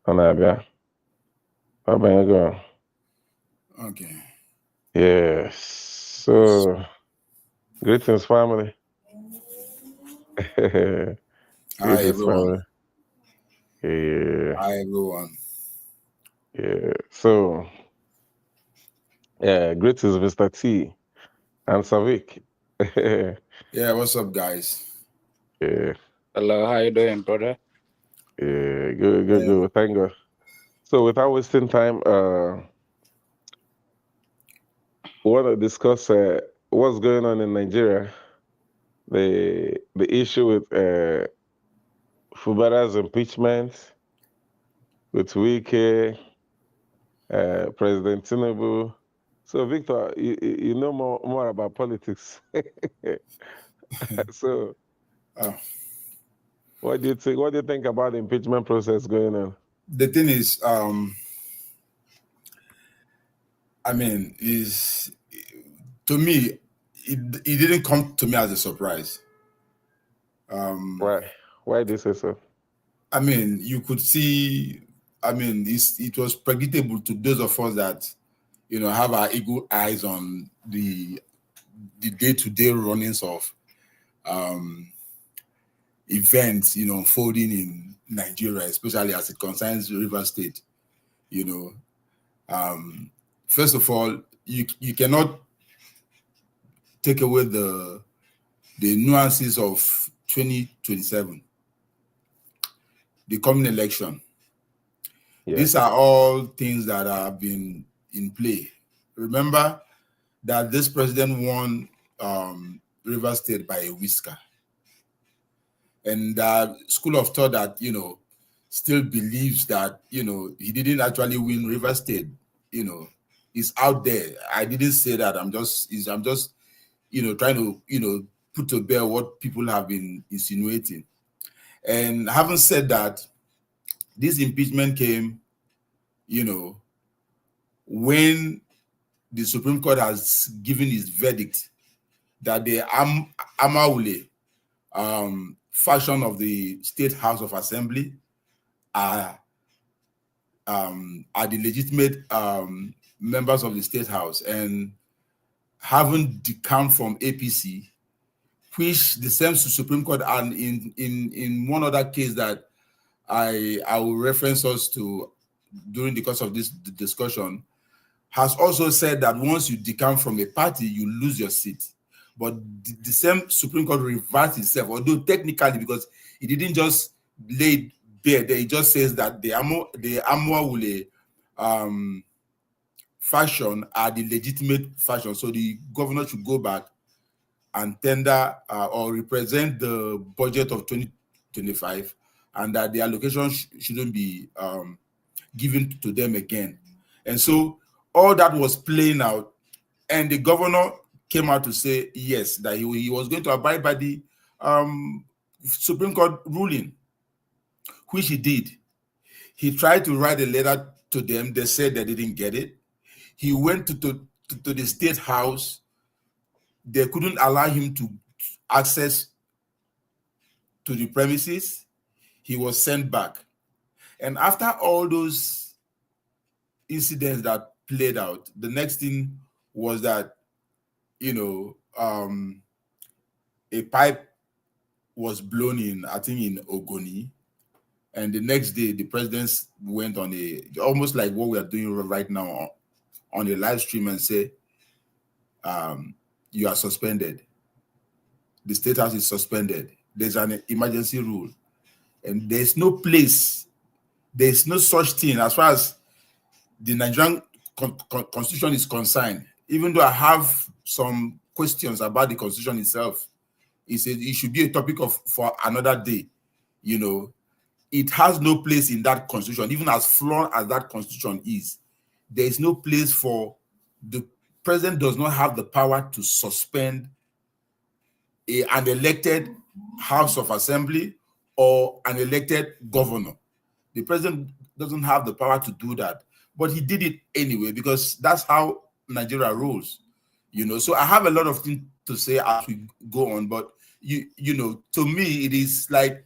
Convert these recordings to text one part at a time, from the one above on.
Anabia. How about you going? Okay. Yes. So, greetings, family. Hi, Greetings, everyone. family. Yeah. Hi, everyone. Yeah. So, yeah, greetings, Mr. T and Savik. Yeah, what's up, guys? Yeah. Hello, how you doing, brother? Yeah. Good. Thank God. So, without wasting time, we want to discuss what's going on in Nigeria. The issue with Fubara's impeachment, with Wike, President Tinubu. So, Victor, you know more about politics. So, Uh, what do you think? What do you think about the impeachment process going on? the thing is, is to me, it didn't come to me as a surprise. Why? Why do you say so? You could see, it was predictable to those of us that, have our eagle eyes on the day-to-day runnings of events, unfolding in Nigeria, especially as it concerns River State. First of all, you cannot take away the nuances of 2027, the coming election. Yeah. These are all things that have been in play. Remember that this president won River State by a whisker. And school of thought that, still believes that, he didn't actually win River State, is out there. I didn't say that. I'm just trying to, put to bear what people have been insinuating. And having said that, this impeachment came, when the Supreme Court has given its verdict that the Amaule faction of the State House of Assembly are the legitimate members of the State House, and haven't decamped from APC, which the same Supreme Court, and in one other case that I will reference us to during the course of this discussion, has also said that once you decamp from a party, you lose your seat. But the same Supreme Court reversed itself, although technically, because it didn't just lay it bare there, it just says that the Amwawule faction are the legitimate faction. So the governor should go back and tender or represent the budget of 2025, and that the allocation shouldn't be given to them again. And so all that was playing out, and the governor came out to say yes, that he was going to abide by the Supreme Court ruling, which he did. He tried to write a letter to them. They said they didn't get it. He went to the State House. They couldn't allow him to access to the premises. He was sent back. And after all those incidents that played out, the next thing was that, a pipe was blown in, I think in Ogoni. And the next day, the president went on almost like what we are doing right now on a live stream and say, you are suspended. The State House is suspended. There's an emergency rule. And there's no place, there's no such thing as far as the Nigerian constitution is concerned. Even though I have some questions about the constitution itself, it should be a topic for another day. It has no place in that constitution, even as flawed as that constitution is. There is no place for the president does not have the power to suspend an elected House of Assembly or an elected governor. The president doesn't have the power to do that, but he did it anyway because that's how Nigeria rolls. So I have a lot of things to say as we go on, but to me, it is like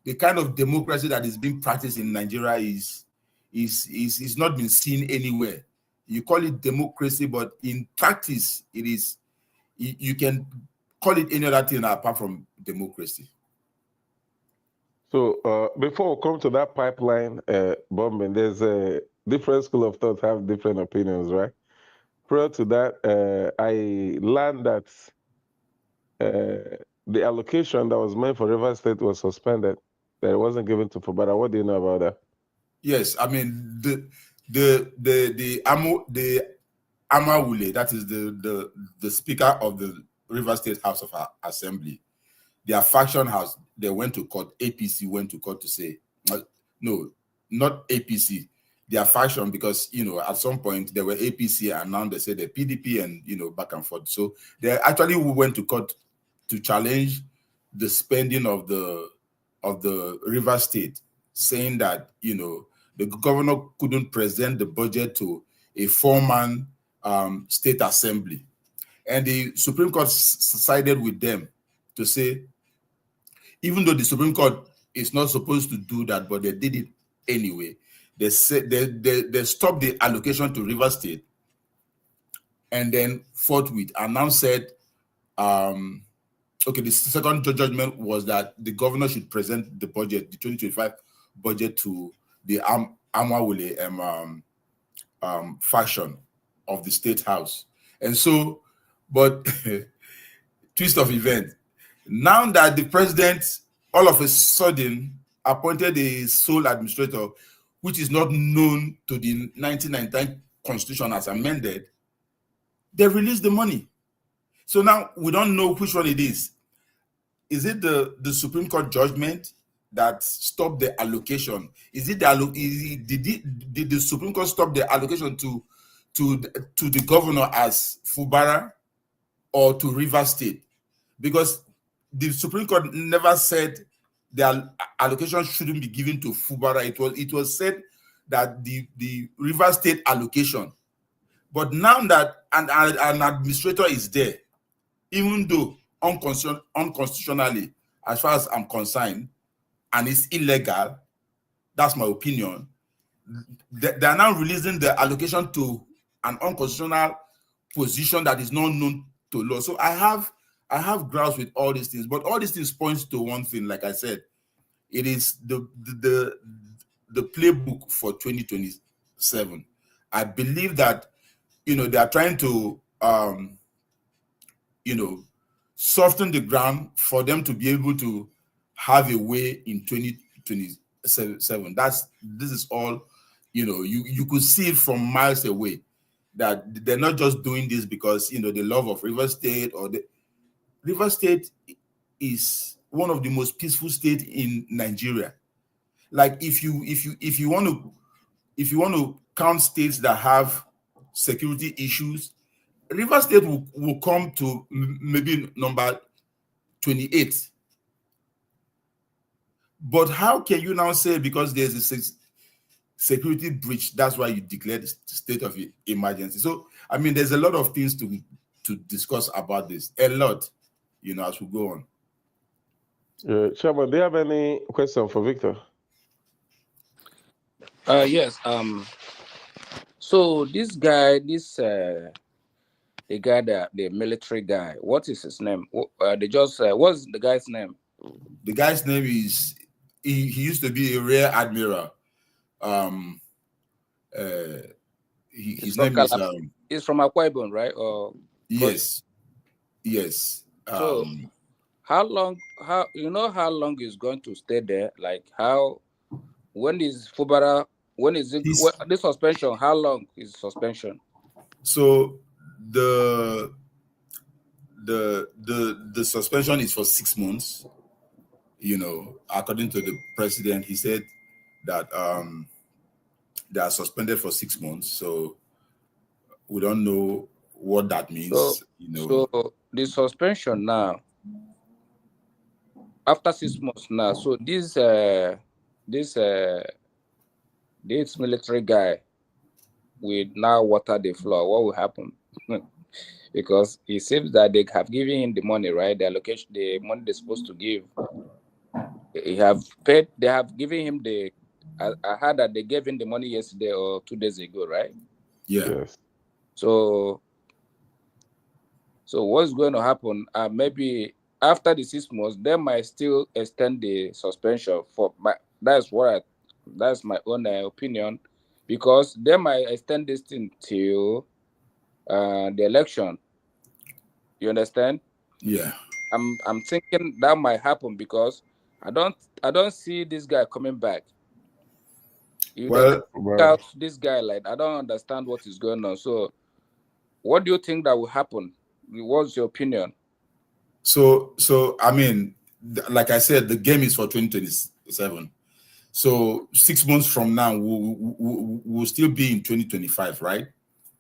the kind of democracy that is being practiced in Nigeria is is not been seen anywhere. You call it democracy, but in practice, it is, you can call it any other thing apart from democracy. So before we come to that pipeline bombing, there's a different school of thought have different opinions, right? Prior to that, I learned that the allocation that was meant for River State was suspended, that it wasn't given to Fubara. What do you know about that? Yes, I mean the Amawule, that is the Speaker of the River State House of Assembly, their faction house, they went to court. APC went to court to say, no, not APC, their faction, because at some point they were APC and now they say the PDP and back and forth. So they actually went to court to challenge the spending of the River State, saying that the governor couldn't present the budget to a four-man state assembly. And the Supreme Court sided with them to say, even though the Supreme Court is not supposed to do that, but they did it anyway. They said they stopped the allocation to River State, and then forthwith and now said, okay, the second judgment was that the governor should present the budget, the 2025 budget, to the Amawule faction of the State House. And so, but twist of event, now that the president all of a sudden appointed a sole administrator, which is not known to the 1999 Constitution as amended, they released the money. So now we don't know which one it is. Is it the Supreme Court judgment that stopped the allocation? Is it did the Supreme Court stop the allocation to the governor as Fubara or to River State? Because the Supreme Court never said the allocation shouldn't be given to Fubara. It was said that the River State allocation. But now that an administrator is there, even though unconstitutionally, as far as I'm concerned, and it's illegal, that's my opinion, they are now releasing the allocation to an unconstitutional position that is not known to law. So I have grounds with all these things, but all these things points to one thing. Like I said, it is the playbook for 2027. I believe that they are trying to soften the ground for them to be able to have a way in 2027. This is all, you could see it from miles away that they're not just doing this because the love of River State, or the River State is one of the most peaceful states in Nigeria. Like if you want to count states that have security issues, River State will come to maybe number 28. But how can you now say because there's a security breach, that's why you declared state of emergency? So, I mean, there's a lot of things to discuss about this. A lot, as we go on. Chairman, do you have any question for Victor? Yes. So this guy, the guy, the military guy, what is his name? What's the guy's name? The guy's name is, he used to be a rear admiral. His name is he's from Akwa Ibom, right? Yes. So how long he's going to stay there? Like when is Fubara? When is it? This suspension? How long is suspension? So the suspension is for 6 months. According to the president, he said that they are suspended for 6 months. So we don't know what that means. So the suspension now, after 6 months now. So this military guy will now water the floor. What will happen? Because it seems that they have given him the money, right? The allocation, the money they're supposed to give. They have given him the I heard that they gave him the money yesterday or 2 days ago, right? Yeah. Yes. So what's going to happen? Maybe after the 6 months, they might still extend the suspension for my. That's my own opinion, because they might extend this thing till the election. You understand? Yeah. I'm thinking that might happen, because I don't see this guy coming back. They take out this guy, like, I don't understand what is going on. So what do you think that will happen? What's your opinion? So I mean, like I said, the game is for 2027. So 6 months from now, we'll still be in 2025, right?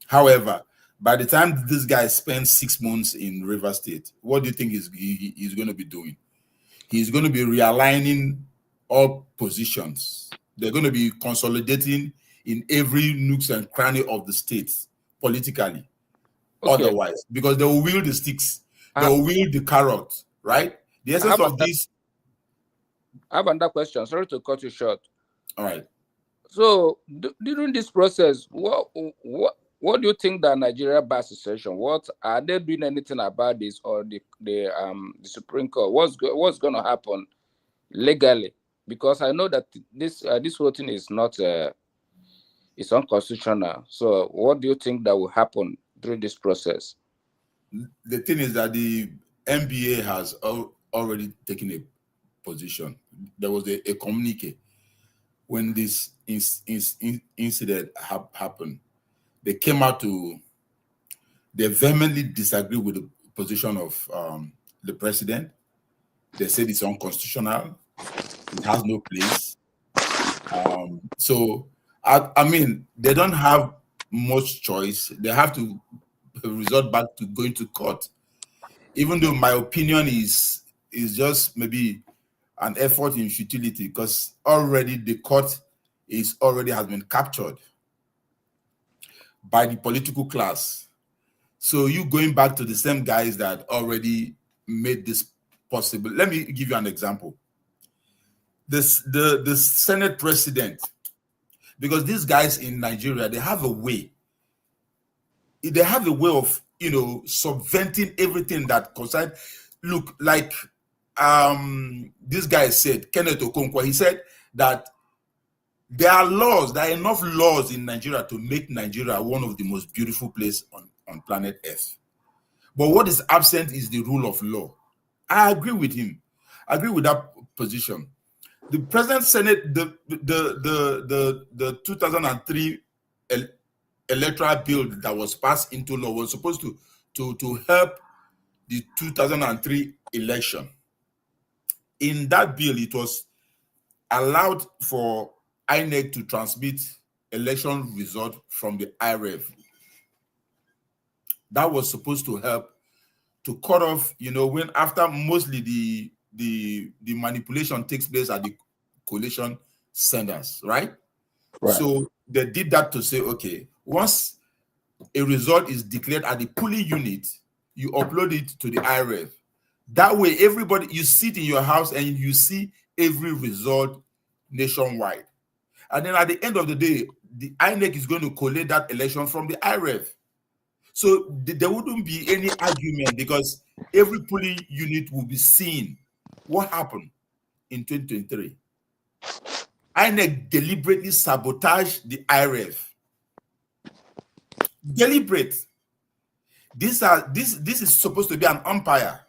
However, by the time this guy spends 6 months in River State, what do you think he's going to be doing? He's going to be realigning all positions. They're going to be consolidating in every nooks and cranny of the state politically. Okay. Otherwise, because they will wield the sticks, they will wield the carrot, right? The essence of this. I have another question. Sorry to cut you short. All right. So during this process, what do you think the Nigeria Bar Association? What are they doing anything about this, or the Supreme Court? What's going to happen legally? Because I know that this whole thing is not it's unconstitutional. So what do you think that will happen during this process? The thing is that the NBA has already taken a position. There was a communique when this incident happened. They came out they vehemently disagree with the position of the president. They said it's unconstitutional. It has no place. So, I mean, they don't have much choice. They have to resort back to going to court. Even though my opinion is just maybe an effort in futility, because already the court has been captured by the political class. So you going back to the same guys that already made this possible. Let me give you an example. The Senate president, because these guys in Nigeria, they have a way of, subverting everything that concerns. Look, like this guy said, Kenneth Okonkwo, he said that there are enough laws in Nigeria to make Nigeria one of the most beautiful places on planet Earth. But what is absent is the rule of law. I agree with him. I agree with that position. The present Senate, the 2003 electoral bill that was passed into law was supposed to help the 2003 election. In that bill, it was allowed for INEC to transmit election result from the IREV. That was supposed to help to cut off, when after mostly the manipulation takes place at the collation centers, right? So they did that to say, okay, once a result is declared at the polling unit, you upload it to the IREV. That way, everybody, you sit in your house and you see every result nationwide. And then at the end of the day, the INEC is going to collate that election from the IREV. So there wouldn't be any argument, because every polling unit will be seeing what happened in 2023. INEC deliberately sabotaged the IREV. Deliberate. This is supposed to be an umpire.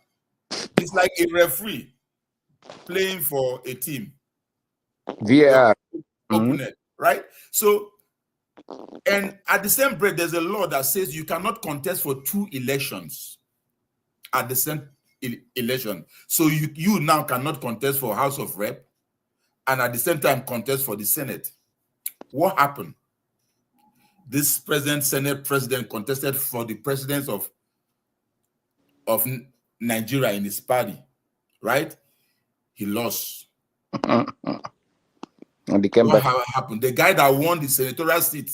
It's like a referee playing for a team. VAR. Opponent, right? So, and at the same breath, there's a law that says you cannot contest for 2 elections at the same election. So you now cannot contest for House of Rep and at the same time contest for the Senate. What happened? This Senate president contested for the president of Nigeria in his party, right? He lost. And they came back. What happened? The guy that won the senatorial seat,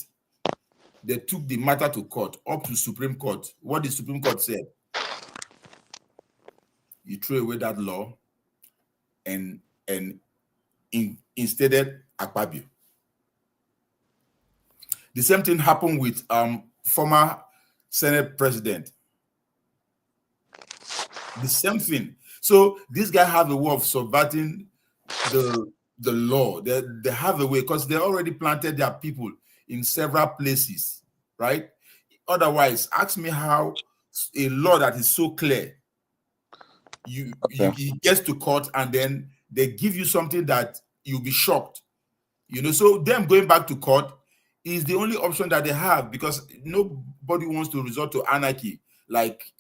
they took the matter to court, up to Supreme Court. What the Supreme Court said, you threw away that law and instead Akpabio. The same thing happened with former Senate president. The same thing. So this guy have a way of subverting the law. They have a way, because they already planted their people in several places, right? Otherwise, ask me how a law that is so clear, you gets to court and then they give you something that you'll be shocked. So them going back to court is the only option that they have, because nobody wants to resort to anarchy, like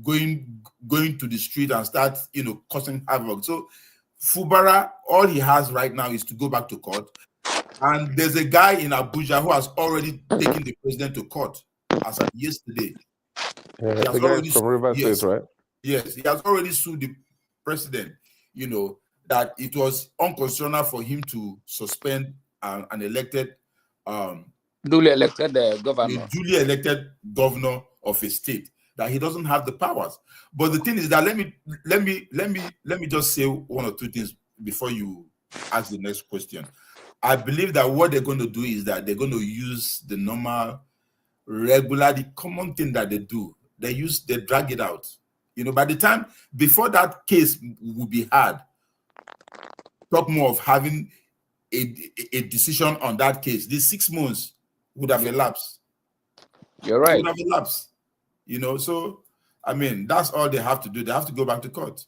going to the street and start causing havoc. So Fubara, all he has right now is to go back to court. And there's a guy in Abuja who has already taken the president to court as of yesterday. The guy from River State, right? Yes, he has already sued the president, that it was unconstitutional for him to suspend an elected duly elected governor. Duly elected governor of a state, that he doesn't have the powers. But the thing is that let me just say one or two things before you ask the next question. I believe that what they're going to do is that they're going to use the normal, regular, the common thing that they do. They drag it out. By the time before that case will be had, talk more of having a decision on that case. These 6 months would have elapsed. You're right. Would have elapsed. So I mean, that's all they have to do. They have to go back to court.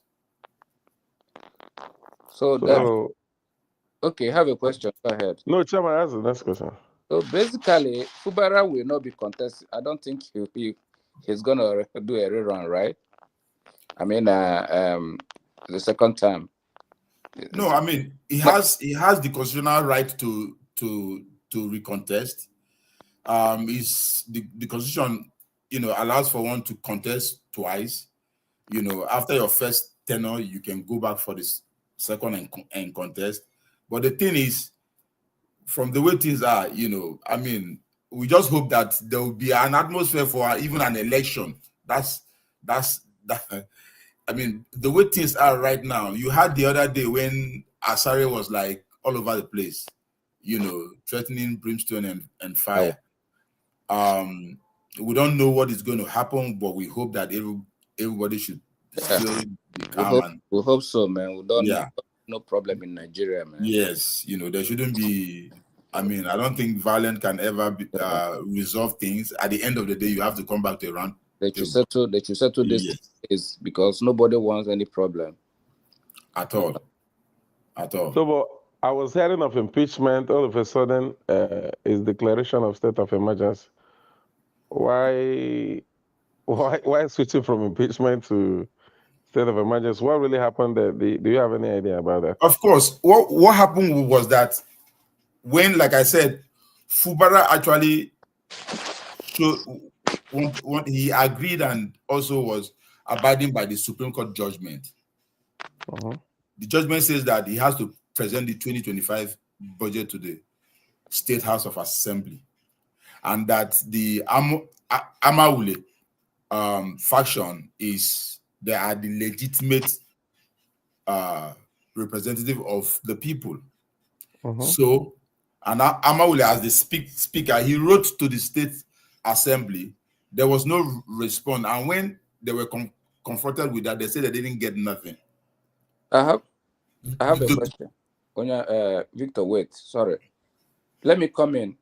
So okay, have a question. Go ahead. No, Chairman, ask the next question. So basically, Fubara will not be contested. I don't think he's gonna do a rerun, right? I mean, the second time. No, I mean he has the constitutional right to recontest. Is the constitution allows for one to contest twice. After your first tenure, you can go back for this second and contest. But the thing is, from the way things are, I mean, we just hope that there will be an atmosphere for even an election. That's I mean, the way things are right now, you had the other day when Asare was like all over the place, threatening brimstone and fire. We don't know what is going to happen, but we hope that everybody should still be calm. We hope so, man. We don't no problem in Nigeria, man. Yes, there shouldn't be. I mean, I don't think violence can ever resolve things. At the end of the day, you have to come back to Iran. They should settle this case, because nobody wants any problem at all. So, but I was hearing of impeachment. All of a sudden, is declaration of state of emergency. Why switching from impeachment to state of emergency? What really happened there? Do you have any idea about that? Of course. What happened was that when, like I said, Fubara actually he agreed and also was abiding by the Supreme Court judgment. The judgment says that he has to present the 2025 budget to the State House of Assembly, and that the Amaule faction they are the legitimate representative of the people. So, and Amaule, as the speaker, he wrote to the State Assembly. There was no response, and when they were confronted with that, they said they didn't get nothing. I have a question. Victor, wait, sorry. Let me come in.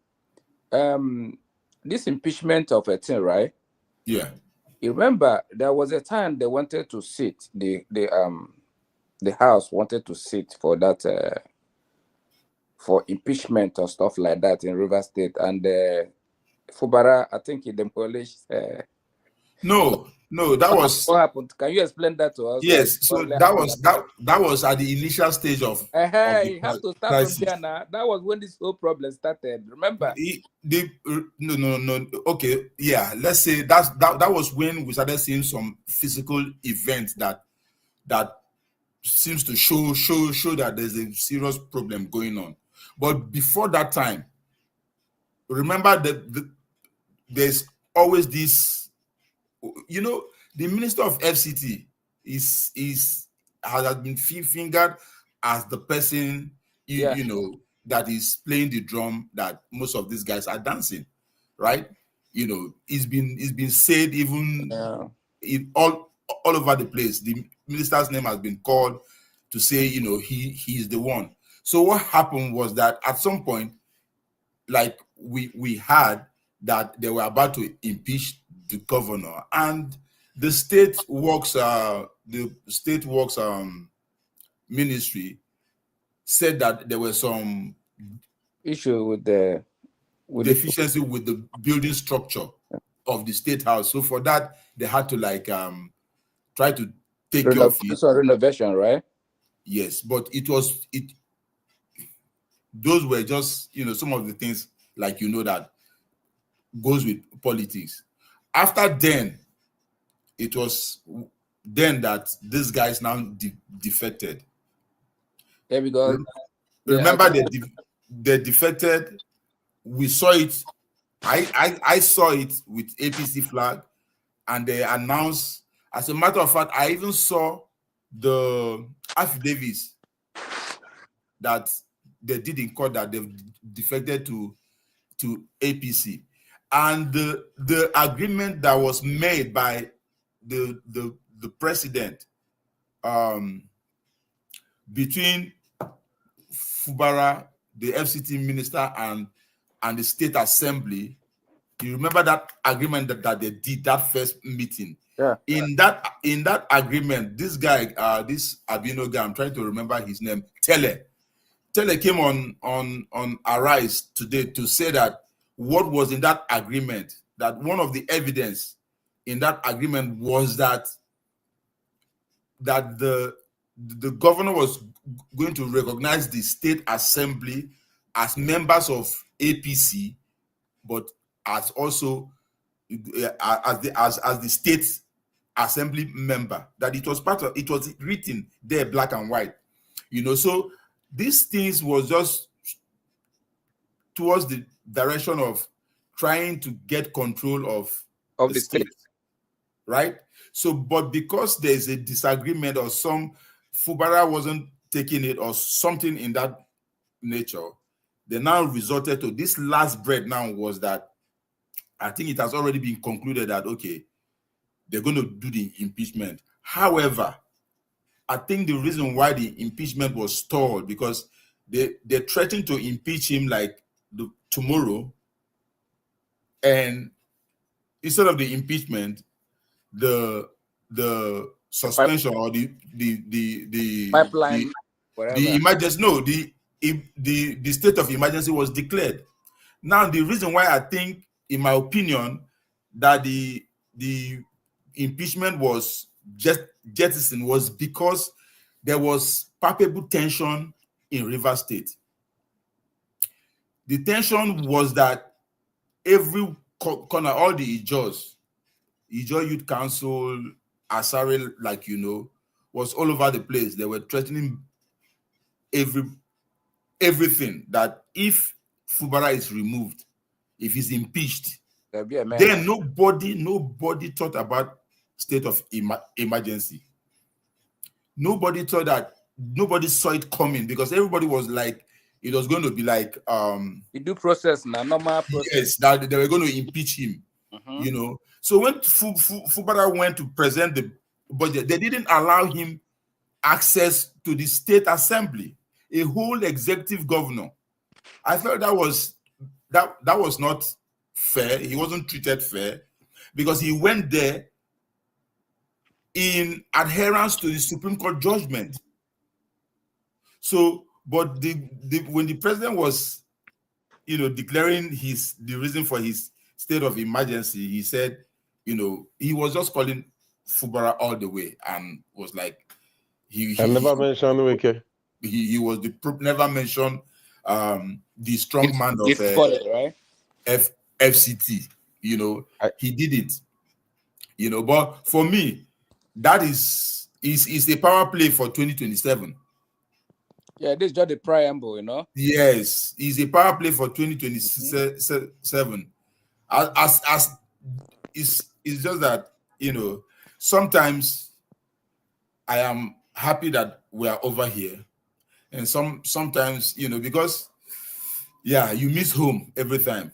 This impeachment of a thing, right? Yeah. You remember there was a time they wanted to sit, the House wanted to sit for that for impeachment or stuff like that in River State, and Fubara, I think he demolished. No, that was what happened. Can you explain that to us? Yes, so that was at the initial stage of. You have to start crisis. From there now. That was when this whole problem started. Remember? No. Okay, yeah. Let's say that was when we started seeing some physical events that seems to show that there's a serious problem going on. But before that time, remember that there's always this. The Minister of FCT has been fingered as the person, that is playing the drum that most of these guys are dancing, right? You know, it's been said even in all over the place. The minister's name has been called to say, you know, he is the one. So what happened was that at some point, like we had that they were about to impeach the governor, and the state works ministry said that there were some issue with the deficiency with the building structure of the state house. So for that, they had to like try to take care of it. Renovation, right? Yes, but those were just, you know, some of the things, like, you know, that goes with politics. After then, it was then that these guys now defected. Yeah, because remember they defected. We saw it. I saw it with APC flag, and they announced. As a matter of fact, I even saw the affidavits that they did in court that they've defected to APC, and the agreement that was made by the president between Fubara, the FCT minister, and the state assembly. You remember that agreement that they did that first meeting? Yeah. In that agreement, this guy, this Abino guy, I'm trying to remember his name, Tele came on Arise today to say that what was in that agreement, that one of the evidence in that agreement was that the governor was going to recognize the state assembly as members of APC, but as also as the state assembly member. That it was it was written there, black and white, you know. So these things was just towards the direction of trying to get control of the state, right? So, but because there's a disagreement or some Fubara wasn't taking it or something in that nature, they now resorted to this last breath. Now was that I think it has already been concluded that, okay, they're going to do the impeachment. However, I think the reason why the impeachment was stalled because they threatened to impeach him like tomorrow, and instead of the impeachment, the suspension or the pipeline, the emergency, no, the state of emergency was declared. Now, the reason why I think, in my opinion, that the impeachment was just jettisoned was because there was palpable tension in Rivers State. The tension was that every corner, all the Ijo Youth Council, Asare, like, you know, was all over the place. They were threatening everything that if Fubara is removed, if he's impeached, then nobody thought about state of emergency. Nobody thought that, nobody saw it coming because everybody was like, it was going to be like the due process now, normal process. Yes, that they were going to impeach him. You know, so when Fubara went to present the budget, they didn't allow him access to the state assembly, a whole executive governor. I felt that was not fair. He wasn't treated fair because he went there in adherence to the Supreme Court judgment. So, but when the president was, you know, declaring the reason for his state of emergency, he said, you know, he was just calling Fubara all the way and was like, he never mentioned Wike. He was never mentioned the strong man of right? FCT. You know, he did it. You know, but for me, that is a power play for 2027. Yeah, this is just the preamble, you know. Yes, it's a power play for 2027. As it's just that, you know, sometimes I am happy that we are over here, and sometimes, you know, because Yeah, you miss home every time.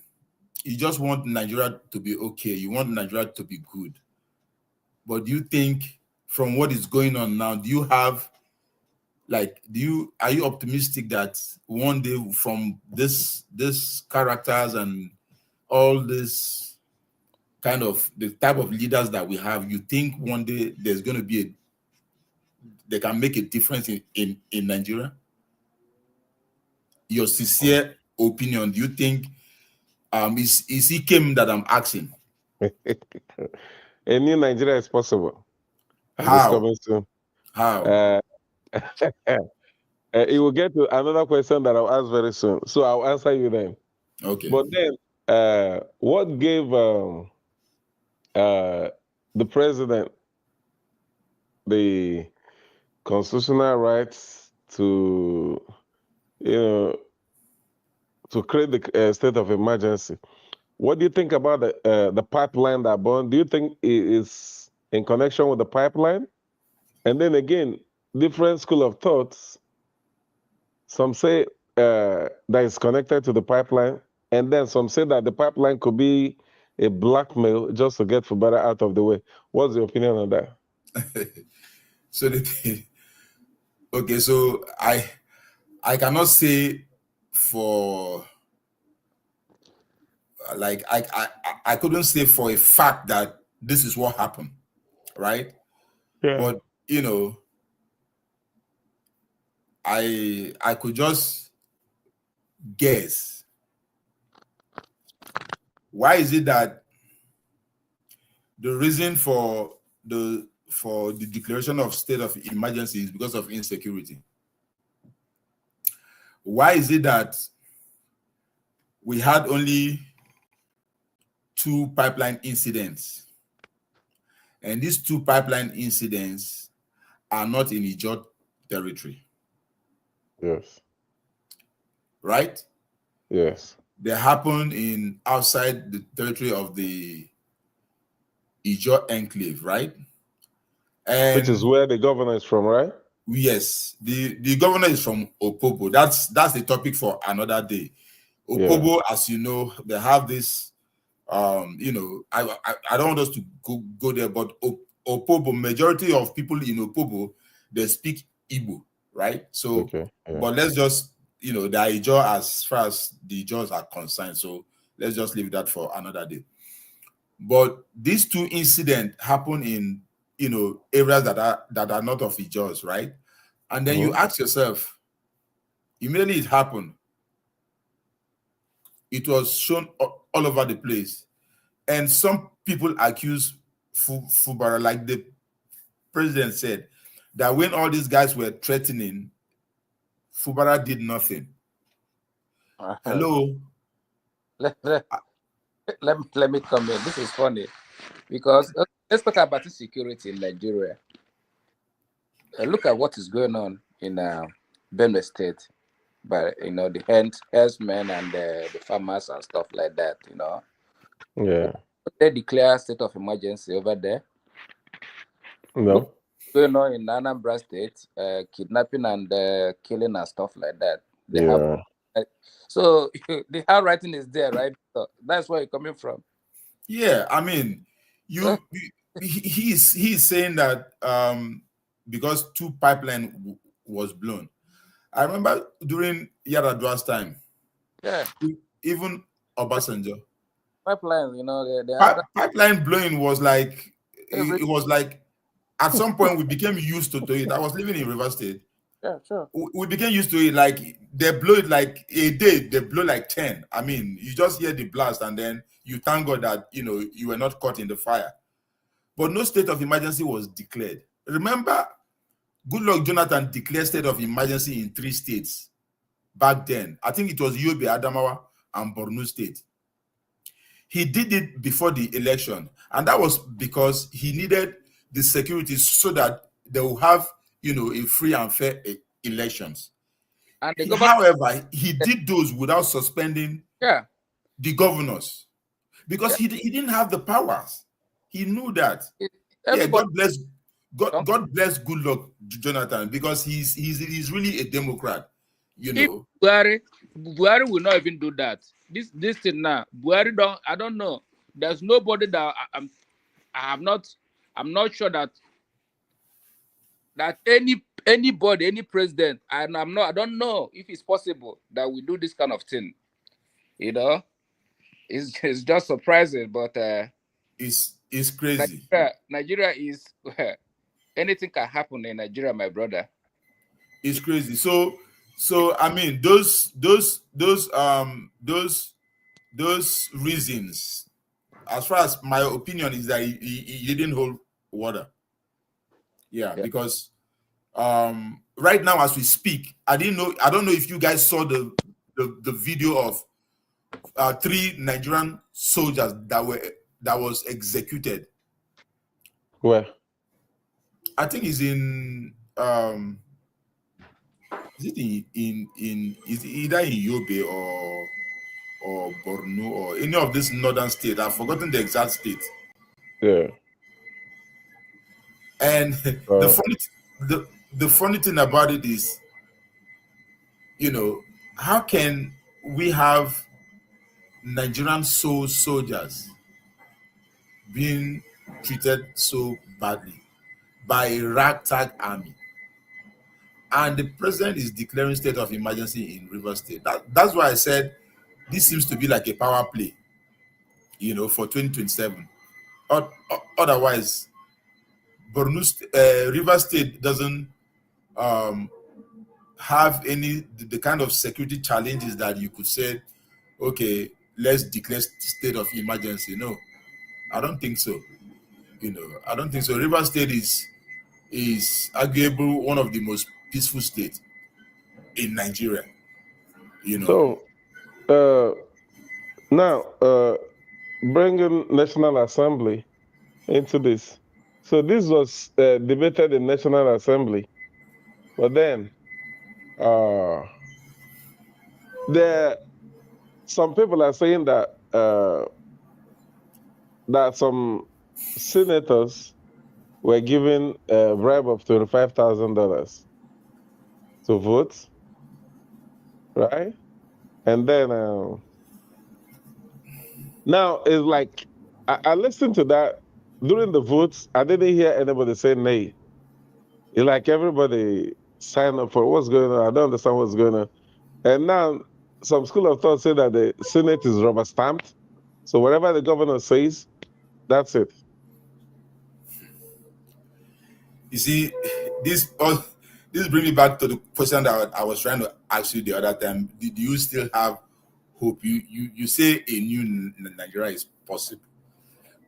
You just want Nigeria to be okay. You want Nigeria to be good. But do you think, from what is going on now, do you have, like, are you optimistic that one day, from this characters and all this kind of the type of leaders that we have, you think one day there's going to be they can make a difference in Nigeria? Your sincere opinion, do you think is he came that I'm asking? A new Nigeria is possible. How? Coming soon. How? It will get to another question that I'll ask very soon. So I'll answer you then. Okay. But then, what gave the president the constitutional rights to, to create the state of emergency? What do you think about the pipeline that burned? Do you think it is in connection with the pipeline? And then again, different school of thoughts. Some say that it's connected to the pipeline, and then some say that the pipeline could be a blackmail just to get Fubara out of the way. What's your opinion on that? So okay, so I cannot say for, like, I couldn't say for a fact that this is what happened, right? Yeah. But I could just guess. Why is it that the reason for the declaration of state of emergency is because of insecurity? Why is it that we had only 2 pipeline incidents, and these 2 pipeline incidents are not in Ijaw territory? Yes. Right? Yes. They happened in outside the territory of the Ijaw enclave, right? And which is where the governor is from, right? Yes, the governor is from Opobo. That's the topic for another day. Opobo, yeah. As you know, they have this. I don't want us to go there, but Opobo, majority of people in Opobo, they speak Igbo, right? So, okay, yeah. But let's just, the Ijaw, as far as the Ijaws are concerned. So let's just leave that for another day. But these 2 incidents happen in areas that are not of Ijaws, right? And then you ask yourself, immediately it happened, it was shown all over the place. And some people accuse Fubara, like the president said, that when all these guys were threatening, Fubara did nothing. Hello? Let me come in. This is funny because let's talk about insecurity in Nigeria. Look at what is going on in Benue State, but the herdsmen and the farmers and stuff like that. Yeah. They declare state of emergency over there. No. What's going on in Anambra State, kidnapping and killing and stuff like that. They have. So the handwriting is there, right? So that's where you're coming from. Yeah, I mean, he's saying that because 2 pipeline was blown. I remember during Yaradua's time. Yeah. Even Obasanjo. Pipeline, pipeline blowing was like it was like at some point we became used to it. I was living in River State. Yeah, sure. We became used to it. Like they blow it like a day, they blow like 10. I mean, you just hear the blast and then you thank God that you were not caught in the fire. But no state of emergency was declared. Remember, Goodluck Jonathan declared state of emergency in 3 states back then. I think it was Yobe, Adamawa, and Borno State. He did it before the election, and that was because he needed the security so that they will have a free and fair elections. And however, he did those without suspending the governors because he didn't have the powers. He knew that. God bless Goodluck Jonathan because he's really a Democrat. If Buhari will not even do that. This thing now, Buhari I don't know. There's nobody that I'm not sure that anybody, any president, and I don't know if it's possible that we do this kind of thing. You know, it's just surprising, but it's crazy. Nigeria is anything can happen in Nigeria, my brother. It's crazy. So I mean, those reasons, as far as my opinion is that he didn't hold water. Yeah, because right now as we speak, I don't know if you guys saw the video of 3 Nigerian soldiers that was executed. Where? I think it's in is it is either in Yobe or Borno or any of this northern state. I've forgotten the exact state. Yeah. And the funny thing about it is, how can we have Nigerian soldiers being treated so badly by a ragtag army, and the president is declaring state of emergency in Rivers State? That's why I said this seems to be like a power play, for 2027. Otherwise, Rivers State doesn't have the kind of security challenges that you could say, okay, let's declare state of emergency. No, I don't think so. I don't think so. Rivers State is arguably one of the most peaceful states in Nigeria. So now bringing National Assembly into this. So this was debated in National Assembly, but then some people are saying that that some senators were given a bribe of $25,000 to vote, right? And then now it's like I listened to that during the votes. I didn't hear anybody say nay. It's like everybody signed up for what's going on. I don't understand what's going on. And now some school of thought say that the Senate is rubber stamped. So whatever the governor says, that's it. You see, this brings me back to the question that I was trying to ask you the other time. Do you still have hope? You say a new Nigeria is possible.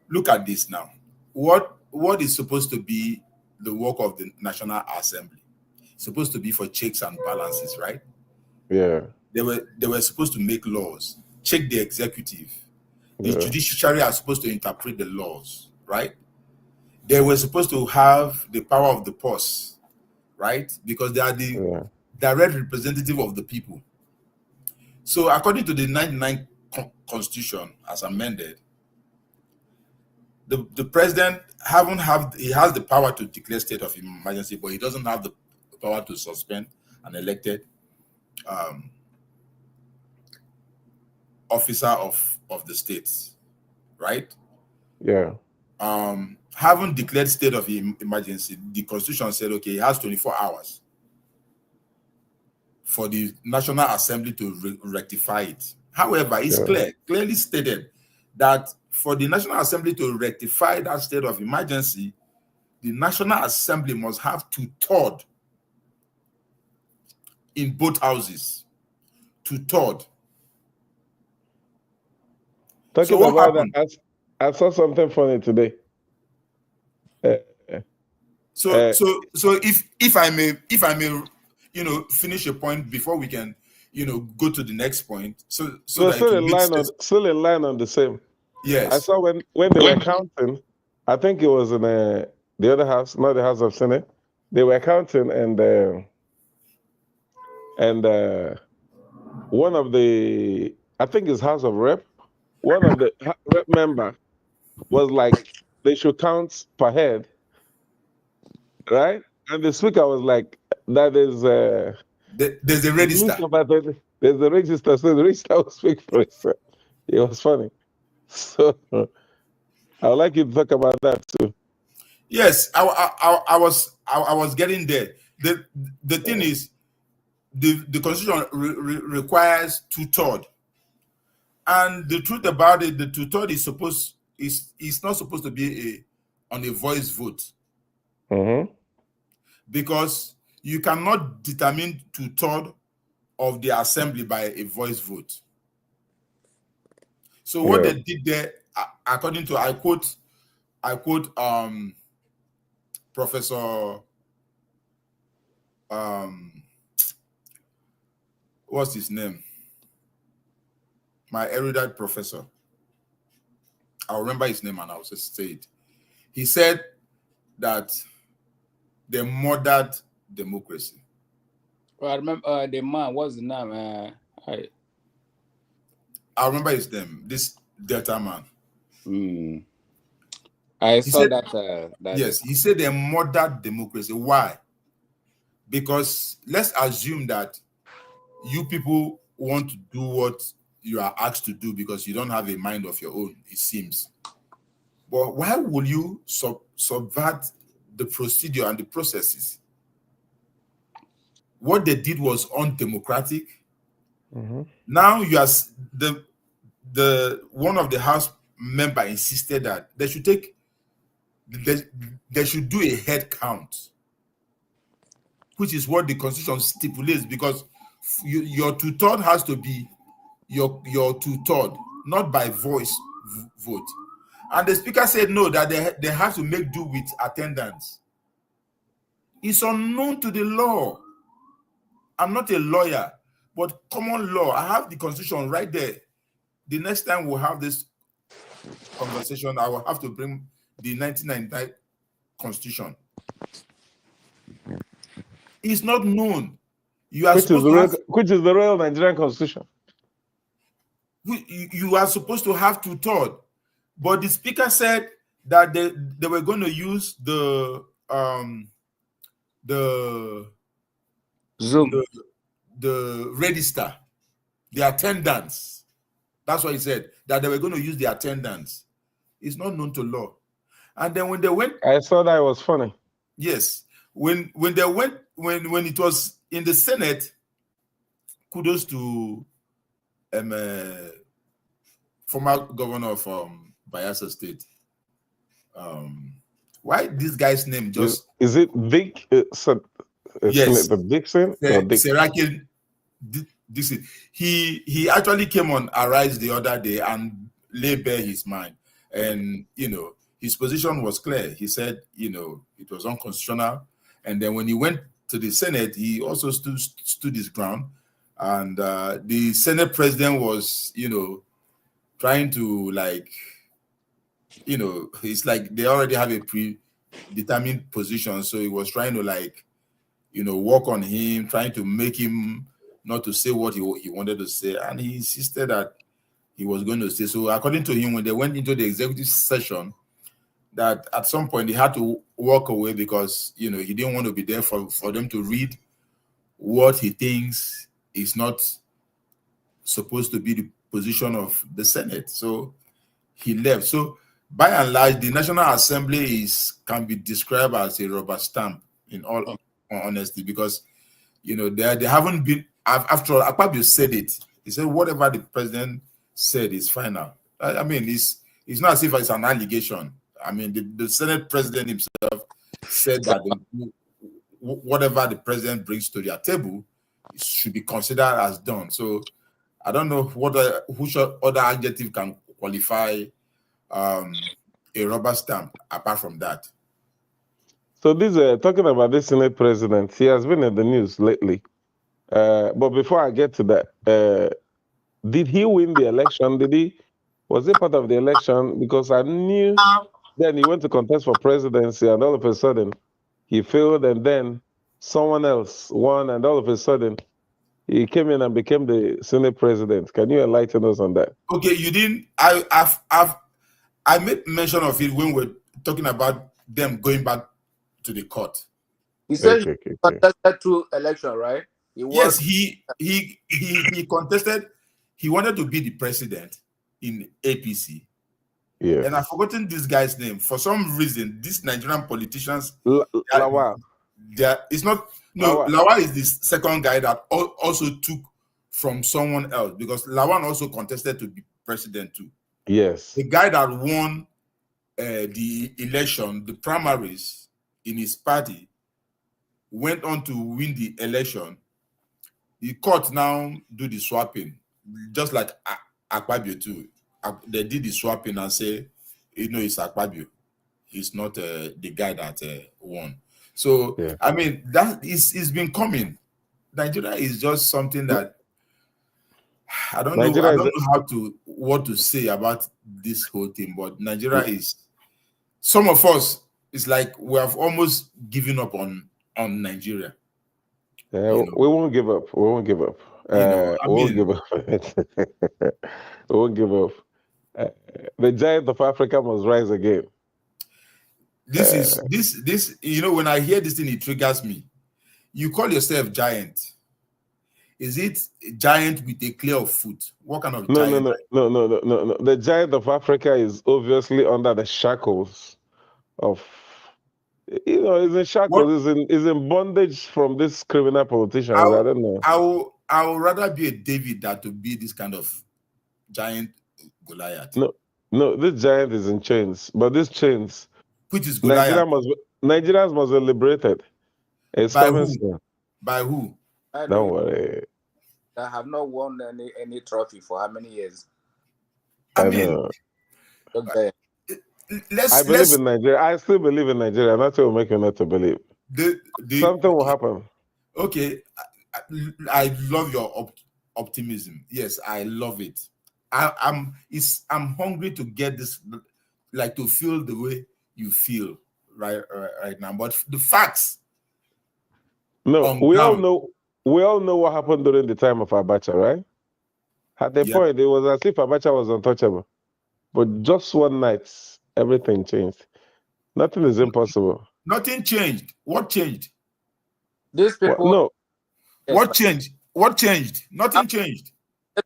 Look at this now. What is supposed to be the work of the National Assembly? It's supposed to be for checks and balances, right? Yeah. They were supposed to make laws, check the executive. The judiciary are supposed to interpret the laws, right? They were supposed to have the power of the purse, right? Because they are the direct representative of the people. So according to the 99 Constitution as amended, the president he has the power to declare state of emergency, but he doesn't have the power to suspend an elected officer of the states, right? Yeah. Haven't declared state of emergency, the Constitution said, okay, he has 24 hours for the National Assembly to rectify it. However, it's clearly stated that for the National Assembly to rectify that state of emergency, the National Assembly must have 2/3 in both houses. 2/3. Talking about that, I saw something funny today. So if I may, finish a point before we can, go to the next point. So still in line on the same. Yes. I saw when they were counting, I think it was in the other house, not the House of Senate. They were counting, and one of the, I think it's House of Rep, one of the rep member was like, they should count per head, right? And the speaker was like, that is there's a register. There's the register, so the register will speak for itself. It was funny. So I would like you to talk about that too. Yes, I was getting there. The thing is, the Constitution requires 2/3, and the truth about it, the 2/3 is not supposed to be on a voice vote, because you cannot determine 2/3 of the assembly by a voice vote. So what they did there, according to I quote Professor what's his name? My erudite professor. I'll remember his name and I'll just say it. He said that they murdered democracy. Well, I remember the man, what's the name? I remember his name, this Delta man. I saw that. Yes, he said they murdered democracy. Why? Because let's assume that you people want to do what you are asked to do because you don't have a mind of your own, it seems. But why will you subvert the procedure and the processes? What they did was undemocratic. Now you are the one of the House member insisted that they should do a head count, which is what the Constitution stipulates, because your 2/3 has to be your 2/3, not by voice vote. And the speaker said no, that they have to make do with attendance. It's unknown to the law. I'm not a lawyer, but common law. I have the Constitution right there. The next time we'll have this conversation, I will have to bring the 1999 Constitution. It's not known. Which is the real Nigerian Constitution. You are supposed to have 2/3, but the speaker said that they were going to use the Zoom, the register, the attendance. That's what he said, that they were going to use the attendance. It's not known to law. And then when they went, I thought that was funny. Yes, when they went, when it was in the Senate, kudos to former governor of Bayelsa State. Why this guy's name just is it Vic? Yes, Senator Dixon. Serakin Dixon. He actually came on Arise the other day and laid bare his mind, and his position was clear. He said it was unconstitutional, and then when he went to the Senate, he also stood his ground, and the Senate president was trying to it's like they already have a predetermined position, so he was trying to work on him, trying to make him not to say what he wanted to say, and he insisted that he was going to say. So according to him, when they went into the executive session, that at some point he had to walk away because he didn't want to be there for them to read what he thinks is not supposed to be the position of the Senate. So he left. So by and large, the National Assembly can be described as a rubber stamp in all honesty, because they haven't been, after all, Akpabio said it. He said whatever the president said is final. I mean, it's not as if it's an allegation. I mean, the Senate president himself said that whatever the president brings to their table should be considered as done. So I don't know which other adjective can qualify a rubber stamp apart from that. So talking about this Senate president, he has been in the news lately. But before I get to that, did he win the election? Was he part of the election? Because I knew then he went to contest for presidency, and all of a sudden he failed, and then someone else won, and all of a sudden he came in and became the Senate president. Can you enlighten us on that? Okay, you didn't. I made mention of it when we're talking about them going back to the court. He said contested through election, right? Yes, he contested. He wanted to be the president in APC. Yes. And I've forgotten this guy's name. For some reason, these Nigerian politicians, Lawal. It's not. No, Lawal is the second guy that also took from someone else, because Lawal also contested to be president too. Yes. The guy that won the election, the primaries in his party, went on to win the election. The court now do the swapping, just like Akpabio too. They did the swapping and say, it's Akpabio. He's not the guy that won. So, yeah. I mean, it's been coming. Nigeria is just something that I don't know what to say about this whole thing, but Nigeria is, some of us, it's like we have almost given up on Nigeria. Yeah, we won't give up. We won't give up. We won't give up. We won't give up. The giant of Africa must rise again. This when I hear this thing, it triggers me. You call yourself giant. Is it giant with a clear foot? What kind of giant? No. The giant of Africa is obviously under the shackles of, is in shackles, is in bondage from these criminal politicians. I don't know. I would rather be a David than to be this kind of giant Goliath. No, this giant is in chains, but these chains, which is Goliath, Nigerians must be liberated. It's coming soon. By who? Don't worry. I have not won any trophy for how many years? I mean, I believe in Nigeria. I still believe in Nigeria. That's what will make you not to believe. Something will happen. Okay, I love your optimism. Yes, I love it. I'm hungry to get this, like to feel the way you feel right now. But the facts. No, we all know what happened during the time of Abacha, right? At the point, it was as if Abacha was untouchable. But just one night, everything changed. Nothing is impossible. Nothing changed. What changed? These people. What changed? What changed? Nothing changed.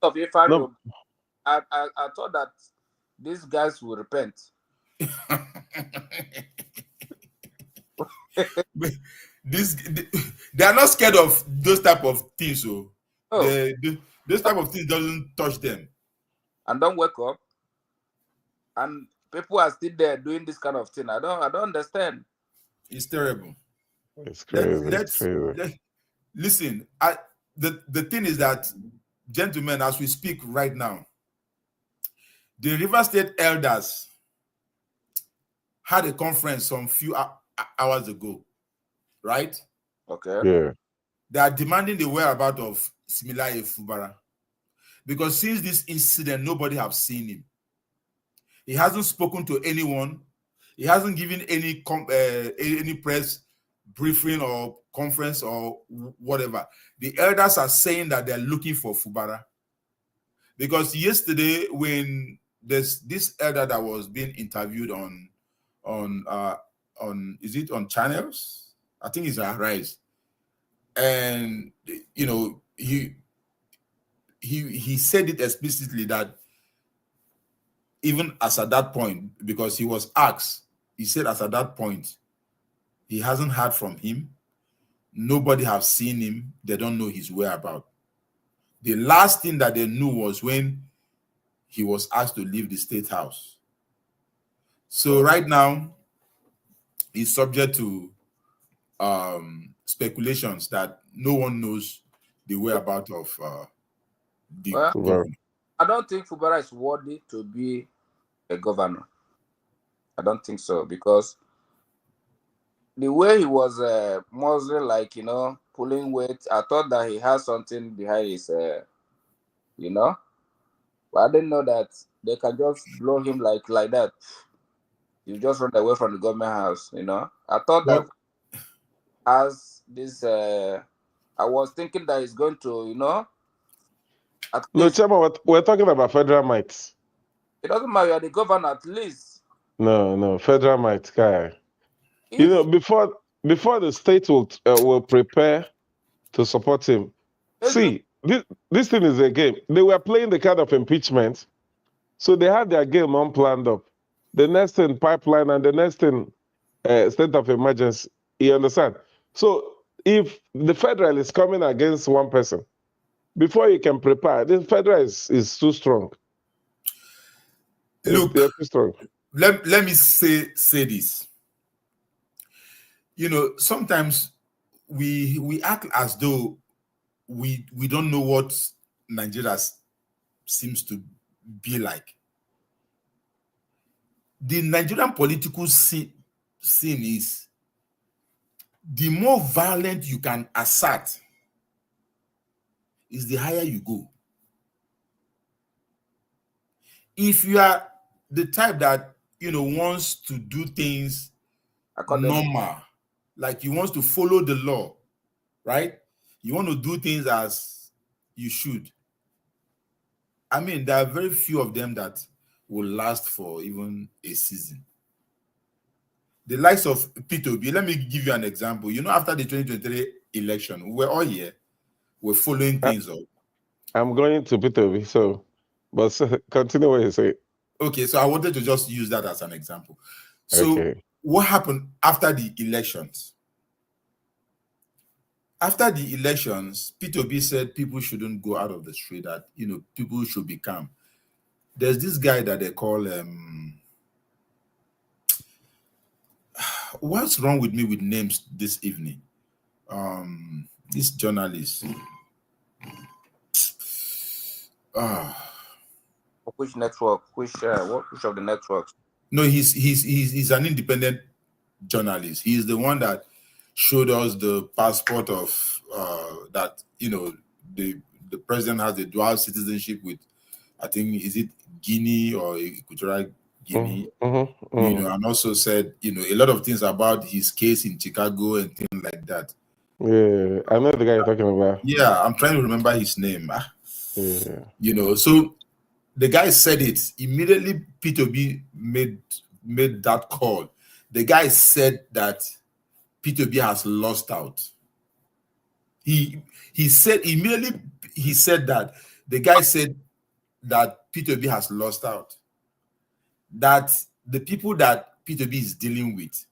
No. I thought that these guys will repent. They are not scared of those type of things, so those type of things doesn't touch them. And don't wake up. And people are still there doing this kind of thing. I don't understand. It's terrible. It's crazy. Listen, the thing is that, gentlemen, as we speak right now, the River State elders had a conference some few hours ago, right? Okay. Yeah. They are demanding the whereabouts of Similaye Fubara, because since this incident, nobody has seen him. He hasn't spoken to anyone. He hasn't given any press briefing or conference or whatever. The elders are saying that they're looking for Fubara, because yesterday, when there's this elder that was being interviewed on is it on channels? I think it's Arise, and he said it explicitly that even as at that point, because he was asked, he said as at that point, he hasn't heard from him. Nobody have seen him. They don't know his whereabouts. The last thing that they knew was when he was asked to leave the State House. So right now, he's subject to speculations that no one knows the whereabouts of the governor. I don't think Fubara is worthy to be a governor. I don't think so, because the way he was mostly pulling weight, I thought that he has something behind his, but I didn't know that they can just blow him like that. You just run away from the government house, I thought that as this, I was thinking that he's going to, No, Chairman, we're talking about federal might. It doesn't matter, you're the governor at least. No, federal might, guy. Before the state will prepare to support him. See, this thing is a game. They were playing the card of impeachment, so they had their game unplanned up. The next thing, pipeline, and the next thing, state of emergency. You understand? So if the federal is coming against one person, before you can prepare, the federal is too strong. Look, they're too strong. Let me say this. You know, sometimes we act as though we don't know what Nigeria seems to be like. The Nigerian political scene is, the more violent you can assert is the higher you go. If you are the type that, you know, wants to do things normal, like you want to follow the law, right? You want to do things as you should. I mean, there are very few of them that will last for even a season. The likes of P2B, let me give you an example. You know, after the 2023 election, we were all here, we're following things up. I'm going to P2B, so, but continue what you say. Okay, so I wanted to just use that as an example. So what happened after the elections? After the elections, P2B said people shouldn't go out of the street, that, you know, people should be calm. There's this guy that they call, what's wrong with me with names this evening? This journalist. Which network? Which of the networks? No, he's an independent journalist. He's the one that showed us the passport of that, you know, the president has a dual citizenship with, I think, is it Guinea or Equatorial Guinea? You know, and also said, you know, a lot of things about his case in Chicago and things like that. Yeah, I know the guy you're talking about. Yeah, I'm trying to remember his name. Yeah. You know, so the guy said it immediately. P2B made that call. The guy said that P2B has lost out. He said immediately, he said that the guy said that P2B has lost out. That the people that P2B is dealing with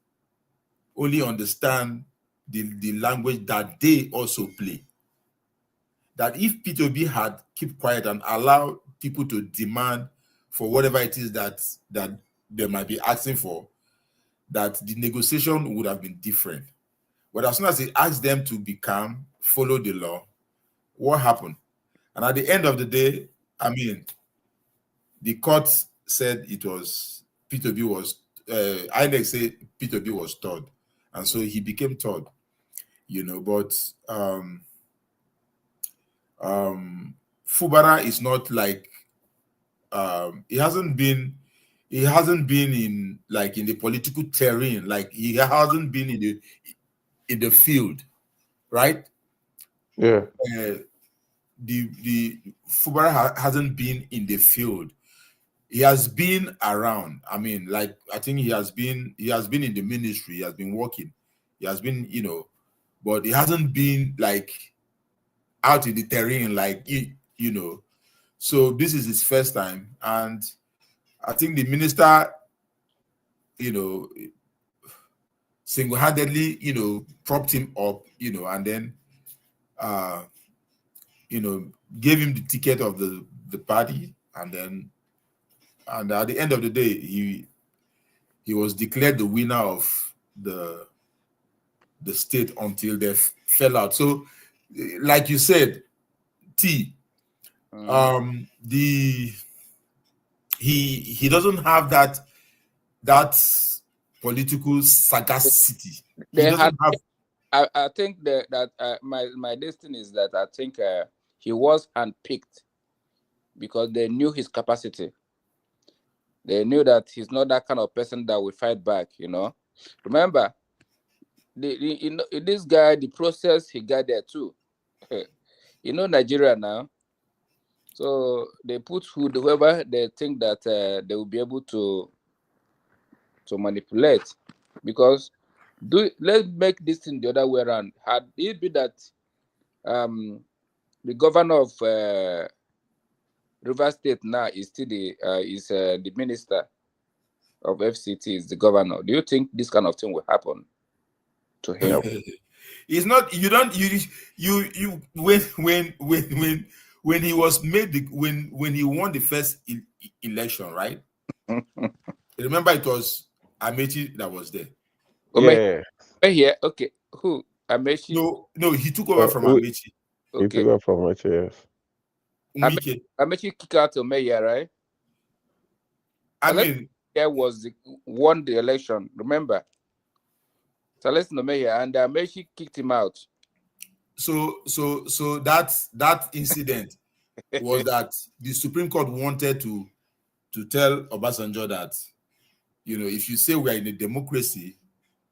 only understand the language that they also play. That if P2B had kept quiet and allowed people to demand for whatever it is that they might be asking for, that the negotiation would have been different. But as soon as he asked them to be calm, follow the law, what happened? And at the end of the day, I mean, the court said it was P2B was, INEC said P2B was third. And so he became third, you know, but Fubara is not like, he hasn't been in, like, in the political terrain, like he hasn't been in the field, right? Yeah. The Fubara hasn't been in the field. He has been around. I mean, like, I think he has been in the ministry. He has been working. He has been, you know, but he hasn't been like out in the terrain, like, you know. So this is his first time, and I think the minister, you know, single-handedly, you know, propped him up, you know, and then, you know, gave him the ticket of the party, and at the end of the day, he was declared the winner of the state until they fell out. So, like you said, he doesn't have that political sagacity. I think that my destiny is that I think he was handpicked because they knew his capacity. They knew that he's not that kind of person that will fight back, you know. Remember, this guy, the process he got there too. You know, Nigeria now. So they put whoever they think that they will be able to manipulate, because let's make this thing the other way around. Had it been that the governor of River State now is still the minister of FCT, is the governor. Do you think this kind of thing will happen to him? It's not. You don't. You when he was made when he won the first election, right? Remember, it was Amechi that was there. Yeah. Yeah. Okay. Who? Amechi? No, he took over from Amechi. Okay. He took over from Amechi, yes. Amechi kicked out Omeya, right? I mean, won the election. Remember, Celestine Omeya, and Amechi kicked him out. So that incident was that the Supreme Court wanted to tell Obasanjo that, if you say we are in a democracy,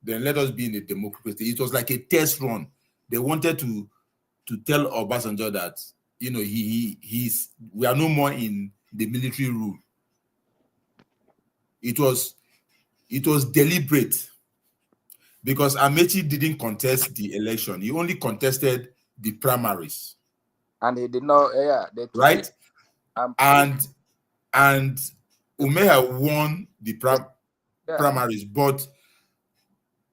then let us be in a democracy. It was like a test run. They wanted to tell Obasanjo that, we are no more in the military rule. It was deliberate, because Amechi didn't contest the election. He only contested the primaries. And he did not, right? And Umeha won the primaries, but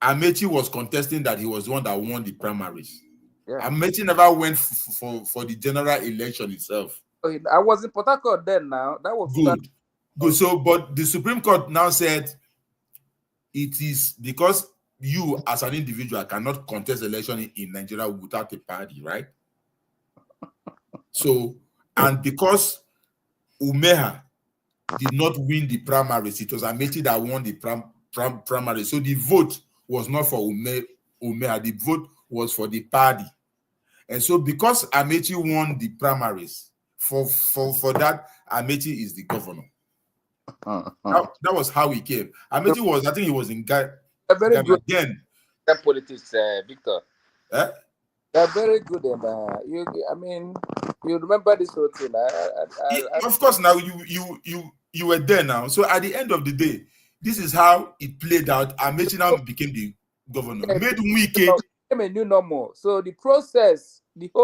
Amechi was contesting that he was the one that won the primaries. Yeah. Amechi never went for the general election itself. I was in Port Harcourt then. Now that was good. So, but the Supreme Court now said it is because you as an individual cannot contest election in Nigeria without a party, right? So, and because Umeha did not win the primaries, it was Amechi that won the primaries. So the vote was not for Umeha, the vote was for the party. And so because Amechi won the primaries, for that, Amechi is the governor. That was how he came. Amechi was, I think he was in Ghana again. Politics, Victor. They're very good, and you remember this whole thing. Of course, now you were there now. So at the end of the day, this is how it played out. Amechi now became the governor. Made Wike became a new normal. So the whole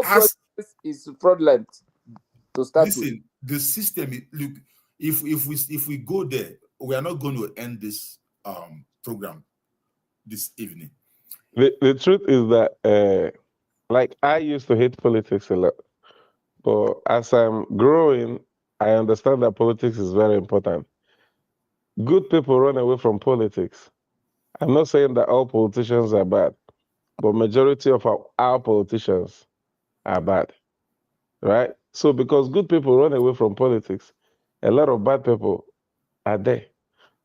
process is fraudulent to start with. Listen, the system. Look, if we go there, we are not going to end this program this evening. The truth is that, like, I used to hate politics a lot, but as I'm growing, I understand that politics is very important. Good people run away from politics. I'm not saying that all politicians are bad, but majority of our politicians are bad, right? So because good people run away from politics, a lot of bad people are there.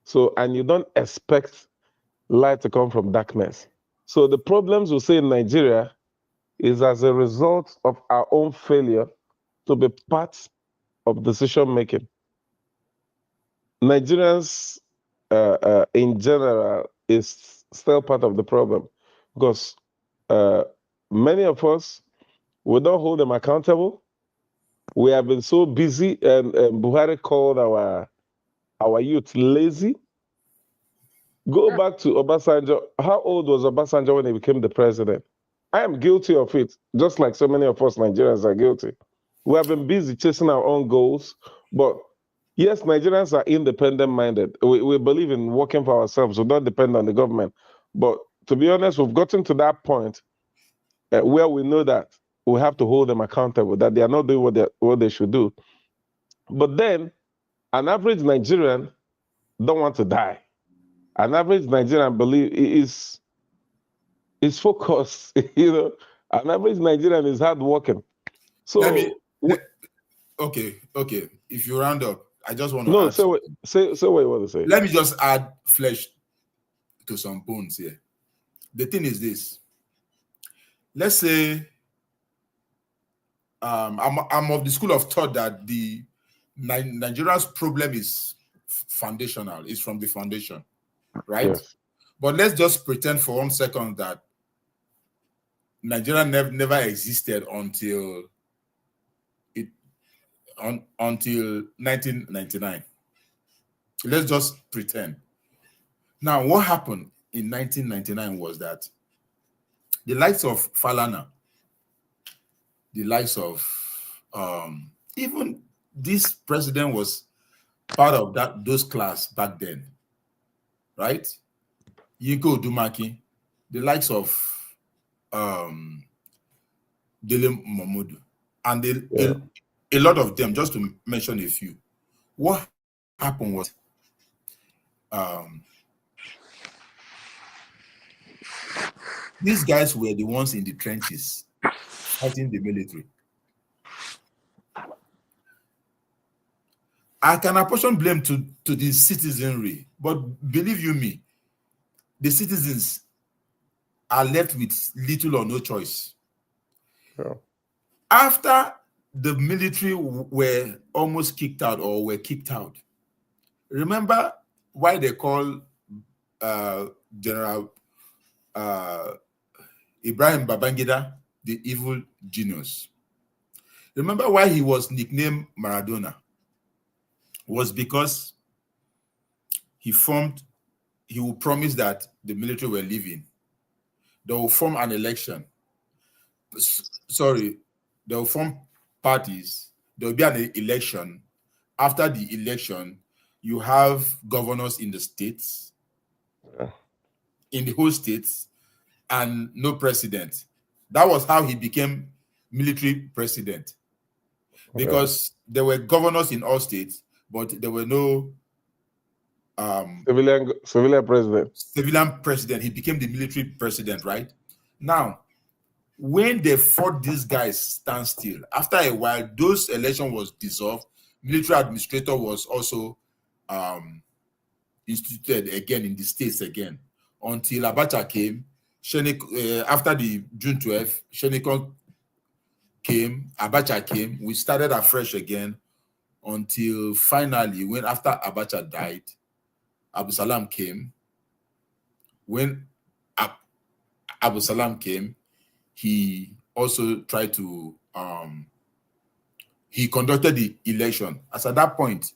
So, and you don't expect light to come from darkness. So the problems we see in Nigeria is as a result of our own failure to be part of decision making. Nigerians in general is still part of the problem, because many of us, we don't hold them accountable. We have been so busy, and Buhari called our youth lazy. Go back to Obasanjo. How old was Obasanjo when he became the president? I am guilty of it, just like so many of us Nigerians are guilty. We have been busy chasing our own goals, but yes, Nigerians are independent-minded. We believe in working for ourselves. We don't depend on the government. But to be honest, we've gotten to that point where we know that we have to hold them accountable, that they are not doing what they should do. But then, an average Nigerian don't want to die. An average Nigerian is focused. An average Nigerian is hardworking. So okay. If you round up, I just want to say what you want to say. Let me just add flesh to some bones here. The thing is this. Let's say I'm of the school of thought that the Nigeria's problem is foundational. It's from the foundation, right? Yes. But let's just pretend for 1 second that Nigeria never existed until 1999. Let's just pretend. Now, what happened in 1999 was that the likes of Falana the likes of even this president was part of those class back then, right? Yinko Odumaki, the likes of Dele Momodu, and a lot of them, just to mention a few. What happened was these guys were the ones in the trenches fighting the military. I can apportion blame to the citizenry, but believe you me, the citizens are left with little or no choice. Yeah. After the military were almost kicked out or were kicked out, remember why they call General Ibrahim Babangida the evil genius? Remember why he was nicknamed Maradona? Was because he will promise that the military were leaving. They will form an election. Sorry, they will form parties. There will be an election. After the election, you have governors in the states, in the whole states, and no president. That was how he became military president. Because there were governors in all states, but there were no civilian president. Civilian president. He became the military president, right? Now, when they fought these guys stand still, after a while, those election was dissolved. Military administrator was also instituted again in the states again, until Abacha came. After the June 12th, Shenikon came, Abacha came. We started afresh again until finally, when after Abacha died, Abu Salam came. When Abu Salam came, he also tried to he conducted the election. As at that point,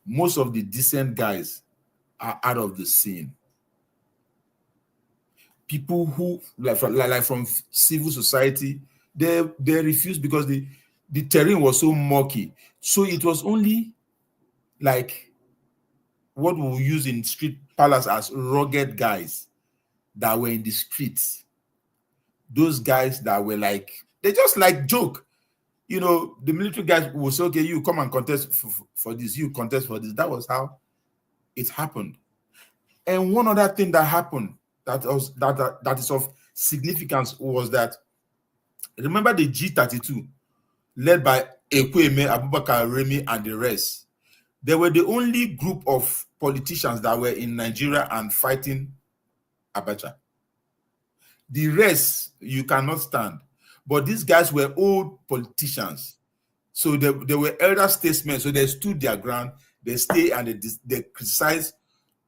most of the decent guys are out of the scene. People who like from civil society, they refused because the terrain was so murky. So it was only like what we use in street palace as rugged guys that were in the streets. Those guys that were like, they just like joke. You know, the military guys will say, okay, you come and contest for this, you contest for this. That was how it happened. And one other thing that happened that is of significance was that, remember the G32 led by Ekweme, Abubakar, Remi, and the rest. They were the only group of politicians that were in Nigeria and fighting Abacha. The rest, you cannot stand. But these guys were old politicians. So they were elder statesmen. So they stood their ground. They stayed and they criticized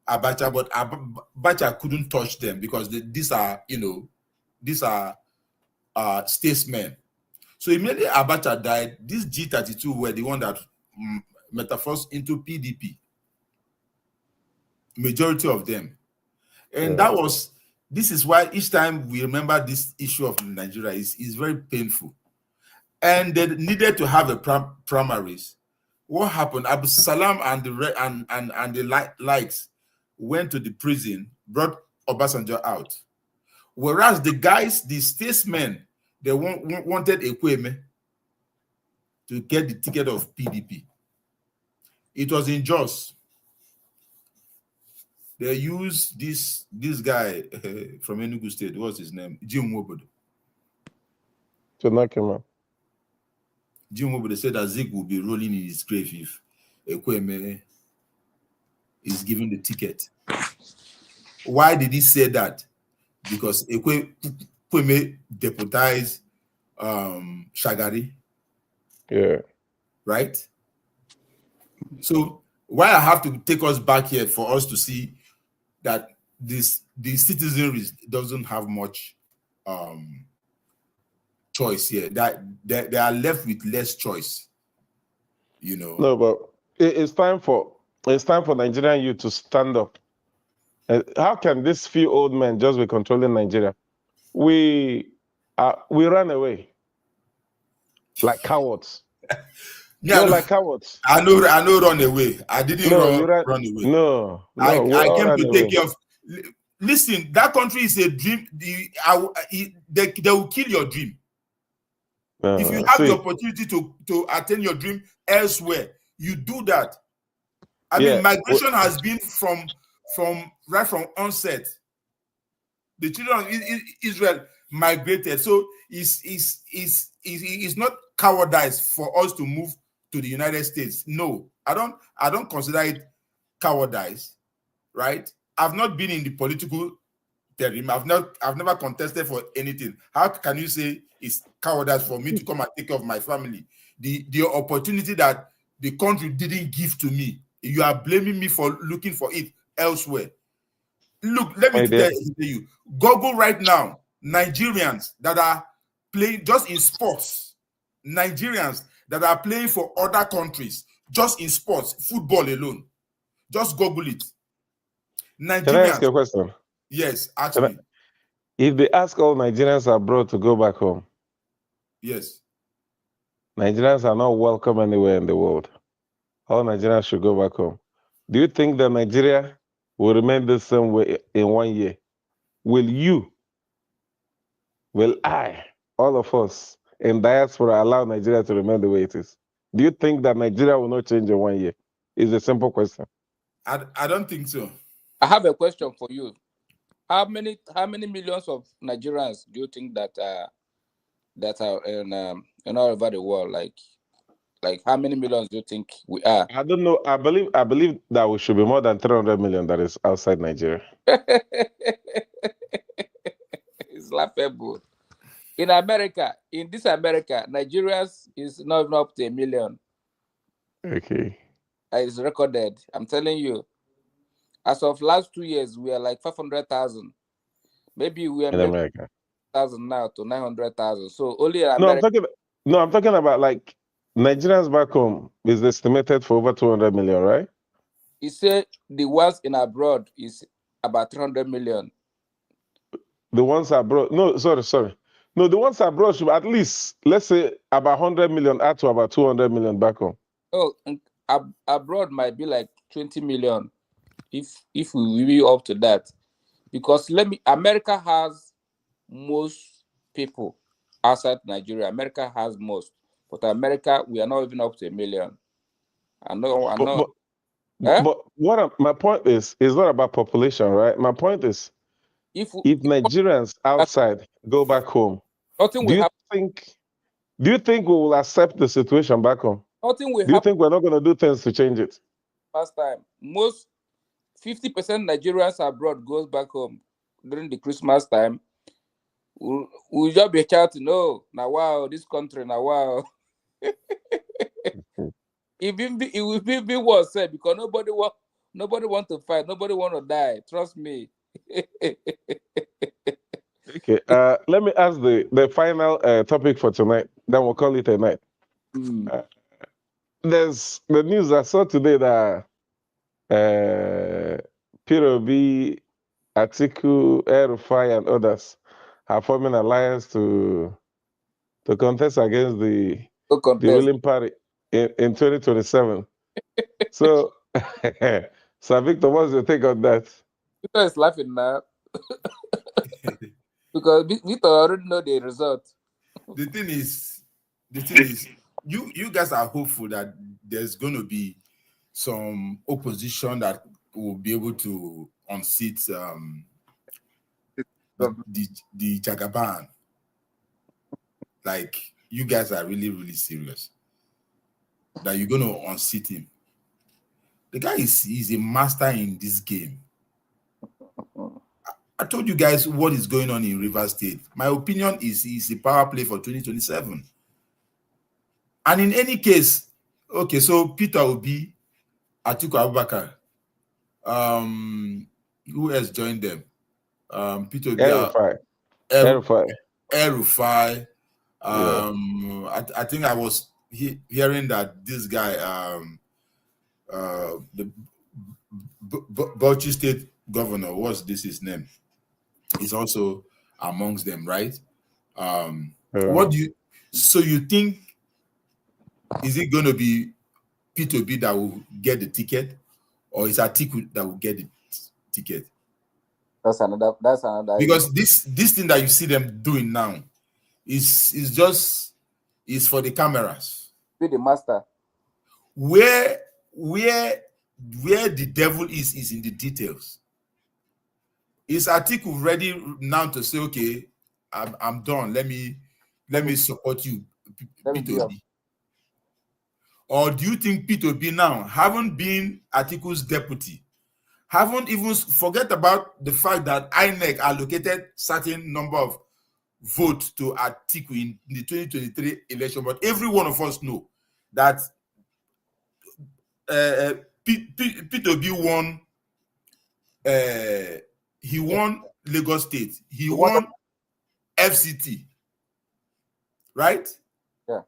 Abacha, but Abacha couldn't touch them because these are statesmen. So immediately Abacha died, these G32 were the one that metamorphosed into PDP. Majority of them. And this is why each time we remember this issue of Nigeria is very painful. And they needed to have a primaries. What happened? Abu Salam and the likes went to the prison, brought Obasanjo out. Whereas the guys, the statesmen, they wanted Ekweme to get the ticket of PDP. It was unjust. They used this guy from Enugu State. What's his name? Jim Wobodo. To knock him out. Jim Wobodo said that Zeke will be rolling in his grave if Ekweme is given the ticket. Why did he say that? Because Ekweme deputized Shagari. Yeah. Right? So why I have to take us back here for us to see that the citizenry doesn't have much choice here. That they are left with less choice. You know. No, but it's time for Nigerian youth to stand up. How can these few old men just be controlling Nigeria? We ran away. like cowards. Yeah, No, like cowards. I know run away. I didn't run away. No, I came to take away. care of. Listen, that country is a dream. They will kill your dream. If you have the opportunity to attain your dream elsewhere, you do that. I mean, migration has been from onset. The children of Israel migrated, so it's not cowardice for us to move to the United States. No, I don't consider it cowardice, right? I've not been in the political terrain. I've never contested for anything. How can you say it's cowardice for me to come and take care of my family? The opportunity that the country didn't give to me, you are blaming me for looking for it elsewhere. Look, let me tell you, Google right now, Nigerians that are playing just in sports, Nigerians that are playing for other countries, just in sports, football alone. Just Google it. Nigerians. Can I ask you a question? Yes, ask me. If they ask all Nigerians abroad to go back home, yes, Nigerians are not welcome anywhere in the world. All Nigerians should go back home. Do you think that Nigeria will remain the same way in 1 year? Will I, all of us in diaspora, allow Nigeria to remain the way it is? Do you think that Nigeria will not change in 1 year? It's a simple question. I don't think so. I have a question for you. How many millions of Nigerians do you think that are in all over the world? Like how many millions do you think we are? I don't know. I believe that we should be more than 300 million that is outside Nigeria. It's laughable. In America, Nigerians is not even up to 1 million. Okay. It's recorded. I'm telling you. As of last 2 years, we are like 500,000. Maybe we are in America 1,000 now to 900,000. So only in America. I'm talking about like Nigerians back home is estimated for over 200 million, right? He said the ones in abroad is about 300 million. The ones abroad, no, sorry. No, the ones abroad should at least, let's say, about 100 million add to about 200 million back home. Oh, abroad might be like 20 million if we be up to that. Because America has most people outside Nigeria. America has most. But America, we are not even up to 1 million. I know. But my point is not about population, right? My point is, if Nigerians outside go back home, do you think we will accept the situation back home? Do you think we're not going to do things to change it? Last time, most 50% Nigerians abroad goes back home during the Christmas time. We'll just be shouting, "No, now wow, this country, now wow." It will be worse because nobody want to fight, nobody want to die. Trust me. Okay. Let me ask the final topic for tonight. Then we'll call it a night. There's the news I saw today that P.O.B., Atiku, El-Rufai, and others are forming an alliance to contest against the ruling party in 2027. So, Sir Victor, what's your take on that? Victor is laughing now. Because Victor already know the result. The thing is, you guys are hopeful that there's going to be some opposition that will be able to unseat the Jagaban. Like, you guys are really, really serious that you're going to unseat him. The guy is a master in this game. I told you guys what is going on in Rivers State. My opinion is a power play for 2027. And in any case, okay, so Peter Obi, Atiku Abubakar, who else joined them? Peter Obi, El-Rufai. I think I was hearing that this guy, the Bauchi State Governor, what's his name? Is also amongst them, right? What do you think Is it going to be P2B that will get the ticket, or is Atiku that will get the ticket? That's another. Because this thing that you see them doing now is for the cameras. Be the master. Where the devil is in the details. Is Atiku ready now to say, okay, I'm done. Let me support you, P2B? Or do you think P2B now, haven't been Atiku's deputy, haven't even forget about the fact that INEC allocated certain number of votes to Atiku in the 2023 election, but every one of us know that P2B won. He won Lagos State. He won FCT, right? Yeah.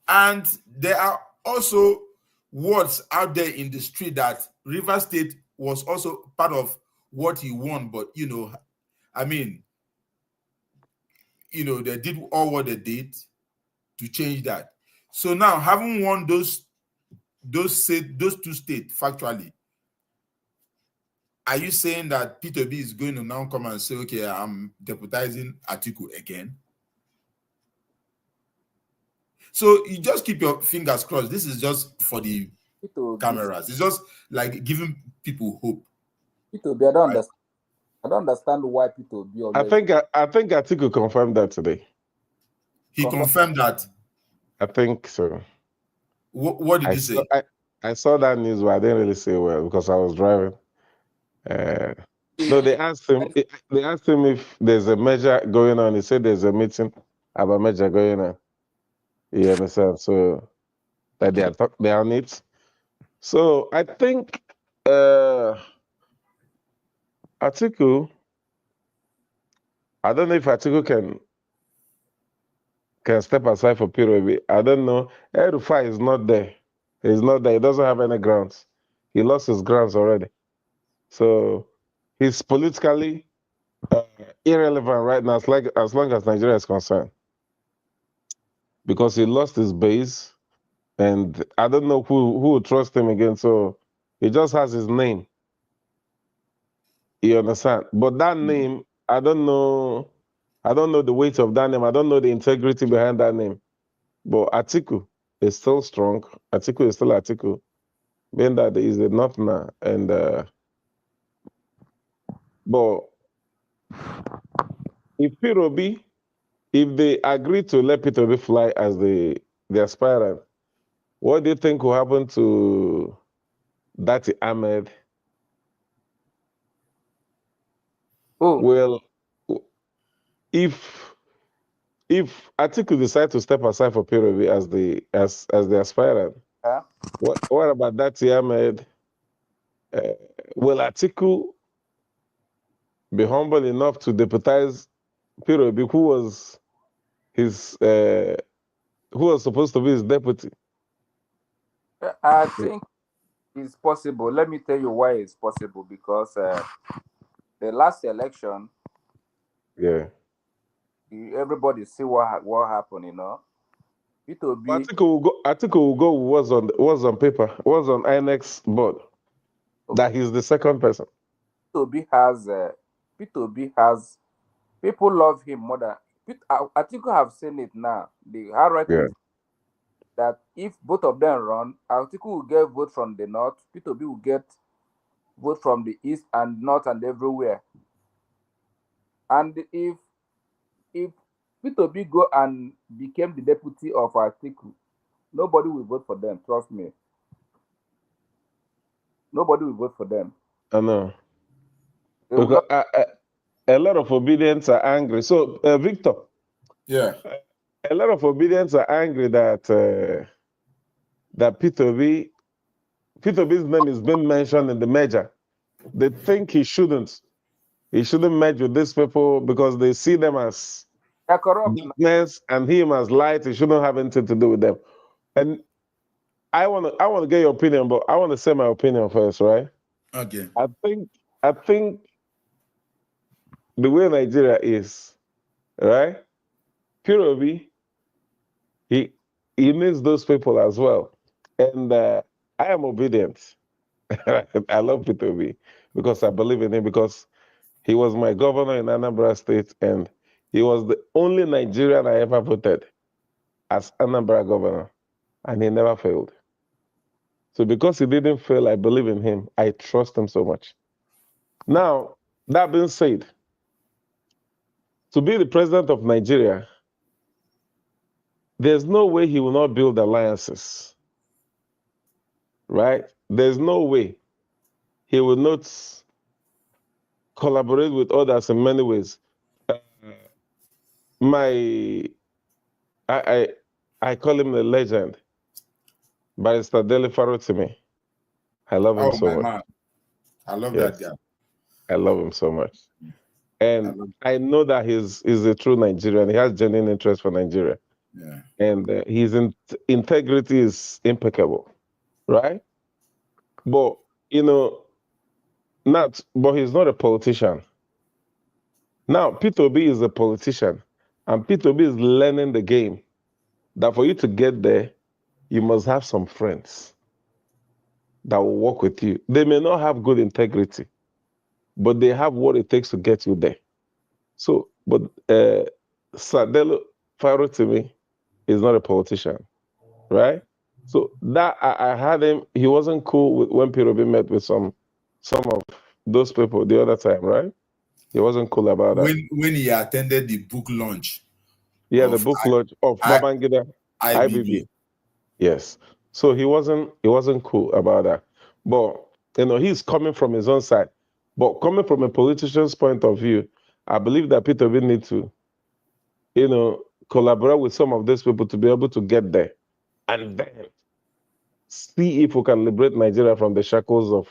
And there are also words out there in the street that Rivers State was also part of what he won, but I mean, they did all what they did to change that. So now, having won those two states factually, are you saying that P2B is going to now come and say, okay, I'm deputizing Atiku again? So you just keep your fingers crossed. This is just for the cameras. It's just like giving people hope. P2B, I don't understand why P2B. I think Atiku confirmed that today. He confirmed that. I think so. What did he say? I saw that news, but I didn't really say well because I was driving. No, they asked him. They asked him if there's a measure going on. He said there's a meeting about measure going on. You understand? So that they are on it. So I think Atiku. I don't know if Atiku can step aside for P2B. I don't know. El-Rufai is not there. He's not there. He doesn't have any grounds. He lost his grounds already. So he's politically irrelevant right now as long as Nigeria is concerned. Because he lost his base, and I don't know who will trust him again. So he just has his name. You understand? But that name, I don't know the weight of that name. I don't know the integrity behind that name. But Atiku is still strong. Atiku is still Atiku. Being that he is enough now. And but if P2B, if they agree to let P2B fly as the aspirant, what do you think will happen to Dati Ahmed? Oh. Well, if Atiku decide to step aside for P2B as the aspirant, what about Dati Ahmed? Will Atiku be humble enough to deputize P2B, who was supposed to be his deputy? I think it's possible. Let me tell you why it's possible. Because the last election, everybody see what happened. P2B. Atiku will go. Was on paper. Was on INEX board. Okay. That he's the second person. P2B has people love him more than Atiku have seen it now. The hard right is that if both of them run, Atiku will get vote from the north, P2B will get vote from the east and north and everywhere. And if P2B go and became the deputy of Atiku, nobody will vote for them. Trust me. Nobody will vote for them. I know. Because a lot of obedience are angry. So, Victor. Yeah. A lot of obedience are angry that P2B's name is being mentioned in the merger. They think he shouldn't merge with these people because they see them as darkness and him as light. He shouldn't have anything to do with them. And I want to get your opinion, but I want to say my opinion first, right? Okay. I think the way Nigeria is, right? P2B, he he needs those people as well. And I am obedient. I love Peter Obi because I believe in him, because he was my governor in Anambra State, and he was the only Nigerian I ever voted as Anambra governor, and he never failed. So because he didn't fail, I believe in him. I trust him so much. Now, that being said, to be the president of Nigeria, there's no way he will not build alliances, right? There's no way he will not collaborate with others in many ways. I call him the legend, Barrister Dele Farotimi. I love him so much. Man. I love that guy. I love him so much. And I know that he's a true Nigerian. He has genuine interest for Nigeria. Yeah. And his integrity is impeccable, right? But, but he's not a politician. Now, Peter Obi is a politician, and Peter Obi is learning the game, that for you to get there, you must have some friends that will work with you. They may not have good integrity, but they have what it takes to get you there. So, but Sadelo Farotimi is not a politician, right? So that I had him. He wasn't cool when Peter Obi met with some of those people the other time, right? He wasn't cool about that. When he attended the book launch. Yeah, the book launch of Babangida IBB. Yes. So he wasn't cool about that. But he's coming from his own side. But coming from a politician's point of view, I believe that Peter Obi need to, collaborate with some of these people to be able to get there, and then see if we can liberate Nigeria from the shackles of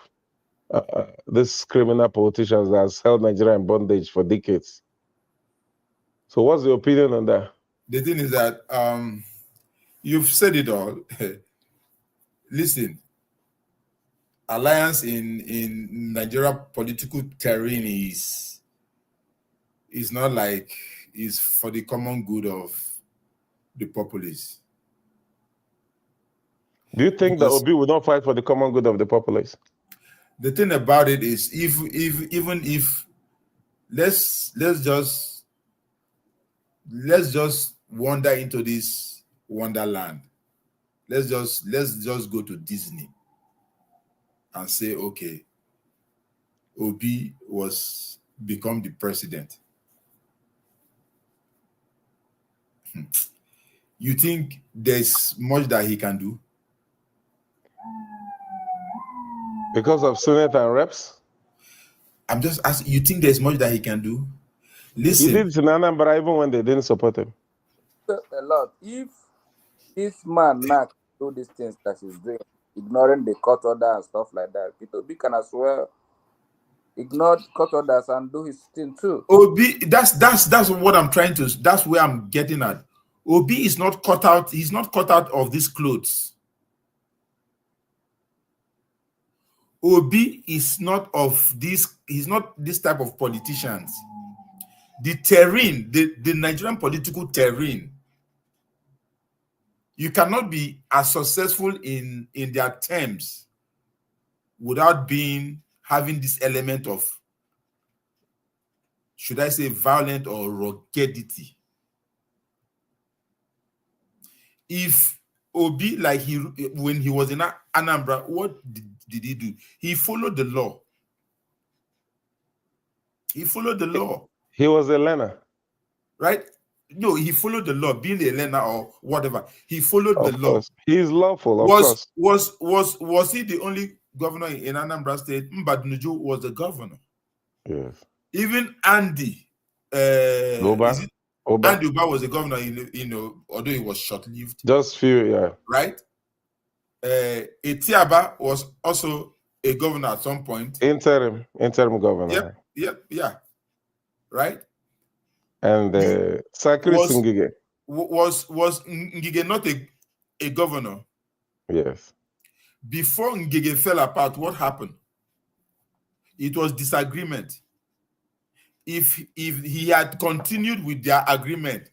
these criminal politicians that has held Nigeria in bondage for decades. So what's the opinion on that? The thing is that you've said it all. Listen, alliance in Nigeria political terrain is not like is for the common good of the populace. Do you think that Obi will not fight for the common good of the populace? The thing about it is, even if let's just wander into this wonderland. Let's just go to Disney and say, okay, Obi was become the president. You think there's much that he can do? Because of Senate and reps? I'm just asking, you think there's much that he can do? Listen. He did it in Anambra even when they didn't support him. A lot. If this man not do these things that he's doing, ignoring the court order and stuff like that, Peter Obi can as well ignore court orders and do his thing too. Obi, that's what I'm trying to. That's where I'm getting at. Obi is not cut out. He's not cut out of these clothes. Obi is not of this. He's not this type of politicians. The terrain, the Nigerian political terrain. You cannot be as successful in their terms without having this element of, should I say, violent or ruggedity. If Obi, like when he was in Anambra, what did he do? He followed the law. He followed the law. He was a learner. Right? No, he followed the law, being a learner or whatever. He followed the law. He's lawful, of course. Was he the only governor in Anambra State? Mbadinuju was the governor. Yes. Even Andy Oba Andy Uba was the governor, although it was short-lived. Just few, yeah. Right? Etiaba was also a governor at some point. Interim governor. Yep, yeah. Right? And Sakri Ngige. Was Ngige not a governor? Yes. Before Ngige fell apart, what happened? It was disagreement. If he had continued with their agreement,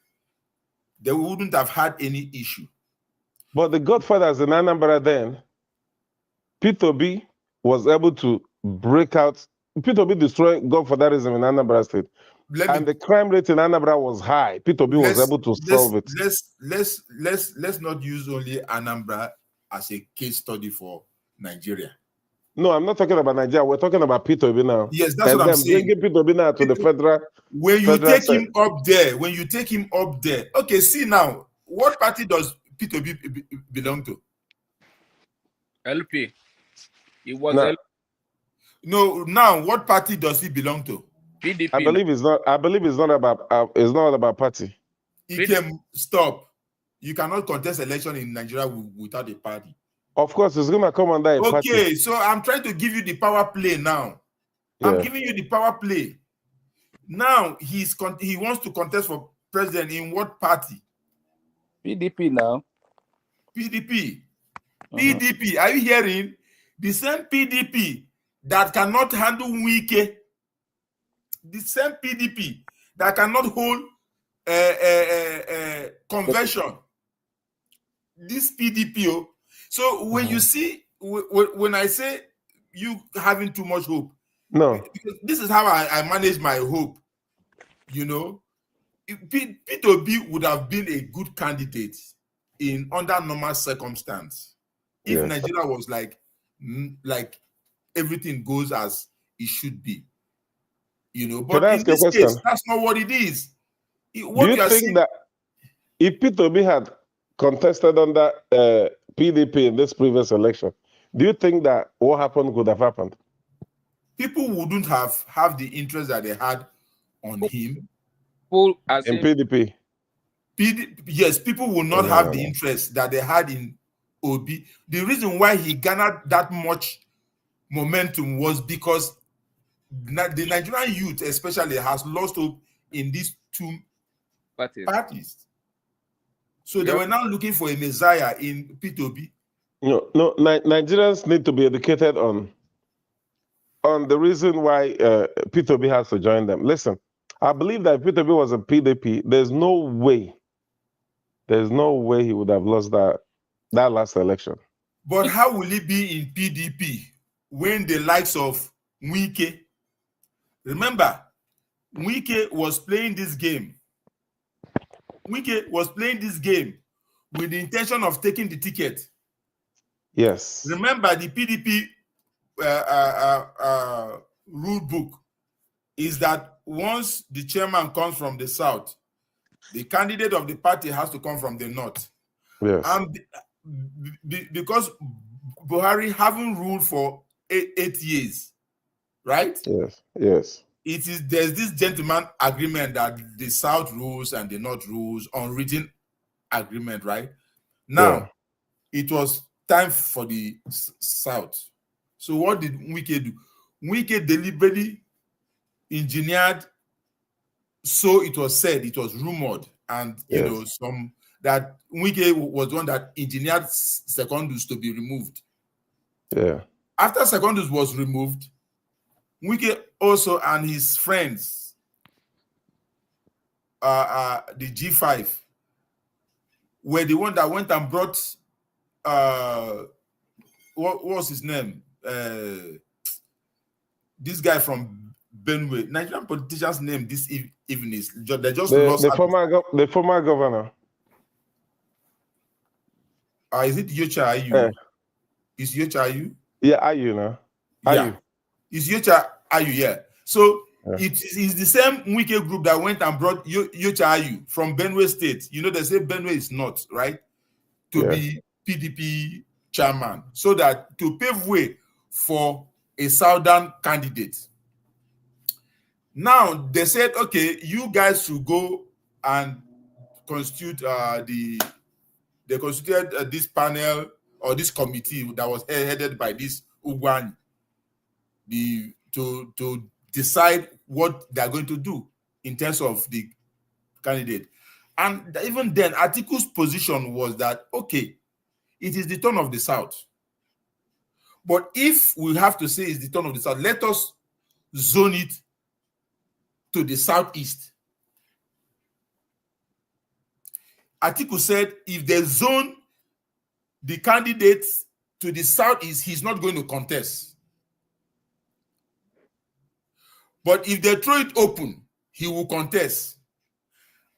they wouldn't have had any issue. But the Godfathers in Anambra then, P2B was able to break out. P2B destroyed Godfatherism in Anambra State. And the crime rate in Anambra was high. P2B was able to solve it. Let's not use only Anambra as a case study for Nigeria. No, I'm not talking about Nigeria. We're talking about P2B now. Yes, that's what I'm saying. Bringing P2B now to the federal. When you take him up there, okay, see now, what party does P2B belong to? LP. It was LP. No, now what party does he belong to? PDP. I believe it's not about party. It can stop. You cannot contest election in Nigeria without a party. Of course, it's gonna come under a party. Okay, so I'm trying to give you the power play now. Yeah. I'm giving you the power play. Now he wants to contest for president in what party? PDP now. PDP. PDP. Are you hearing? The same PDP that cannot handle Wike. The same PDP that cannot hold convention. This PDP. So when you see, when I say you having too much hope, no, because this is how I manage my hope. You know, P2B would have been a good candidate under normal circumstance if Nigeria was like everything goes as it should be. You know, but in this case, that's not what it is. Do you think that if P2B had contested under PDP in this previous election, do you think that what happened could have happened? People wouldn't have the interest that they had on him. In PDP? Yes, people will not have the interest that they had in OB. The reason why he garnered that much momentum was because the Nigerian youth especially has lost hope in these two parties. So they were now looking for a messiah in P2B. No, Nigerians need to be educated on the reason why P2B has to join them. Listen, I believe that if P2B was a PDP, there's no way he would have lost that last election. But how will he be in PDP when the likes of Wike? Remember, Wike was playing this game. Wike was playing this game with the intention of taking the ticket. Yes. Remember, the PDP rule book is that once the chairman comes from the south, the candidate of the party has to come from the north. Yes. And because Buhari haven't ruled for 8 years, right? Yes. There's this gentleman agreement that the South rules and the North rules, unwritten agreement, right? Now, it was time for the South. So what did Wike do? Wike deliberately engineered, so it was said, it was rumored, and you know, that Wike was one that engineered Secondus to be removed. Yeah. After Secondus was removed, Wike also and his friends, the G5, were the one that went and brought what was his name? This guy from Benue. Nigerian politician's name this evening is they just lost the former governor. Is it Yocha Ayu? Is Yocha Ayu? Yeah, Ayu now. Yeah. Is Yocha Ayu, yeah. So it is the same Wike group that went and brought Yocha Ayu from Benue State. You know, they say Benue is not, right? To be PDP chairman. So that to pave way for a southern candidate. Now, they said, okay, you guys should go and constitute they constituted this panel or this committee that was headed by this Ugwani to decide what they're going to do in terms of the candidate. And even then, Atiku's position was that, okay, it is the turn of the South. But if we have to say it's the turn of the South, let us zone it to the Southeast. Atiku said, if they zone the candidate to the southeast, he's not going to contest. But if they throw it open, he will contest.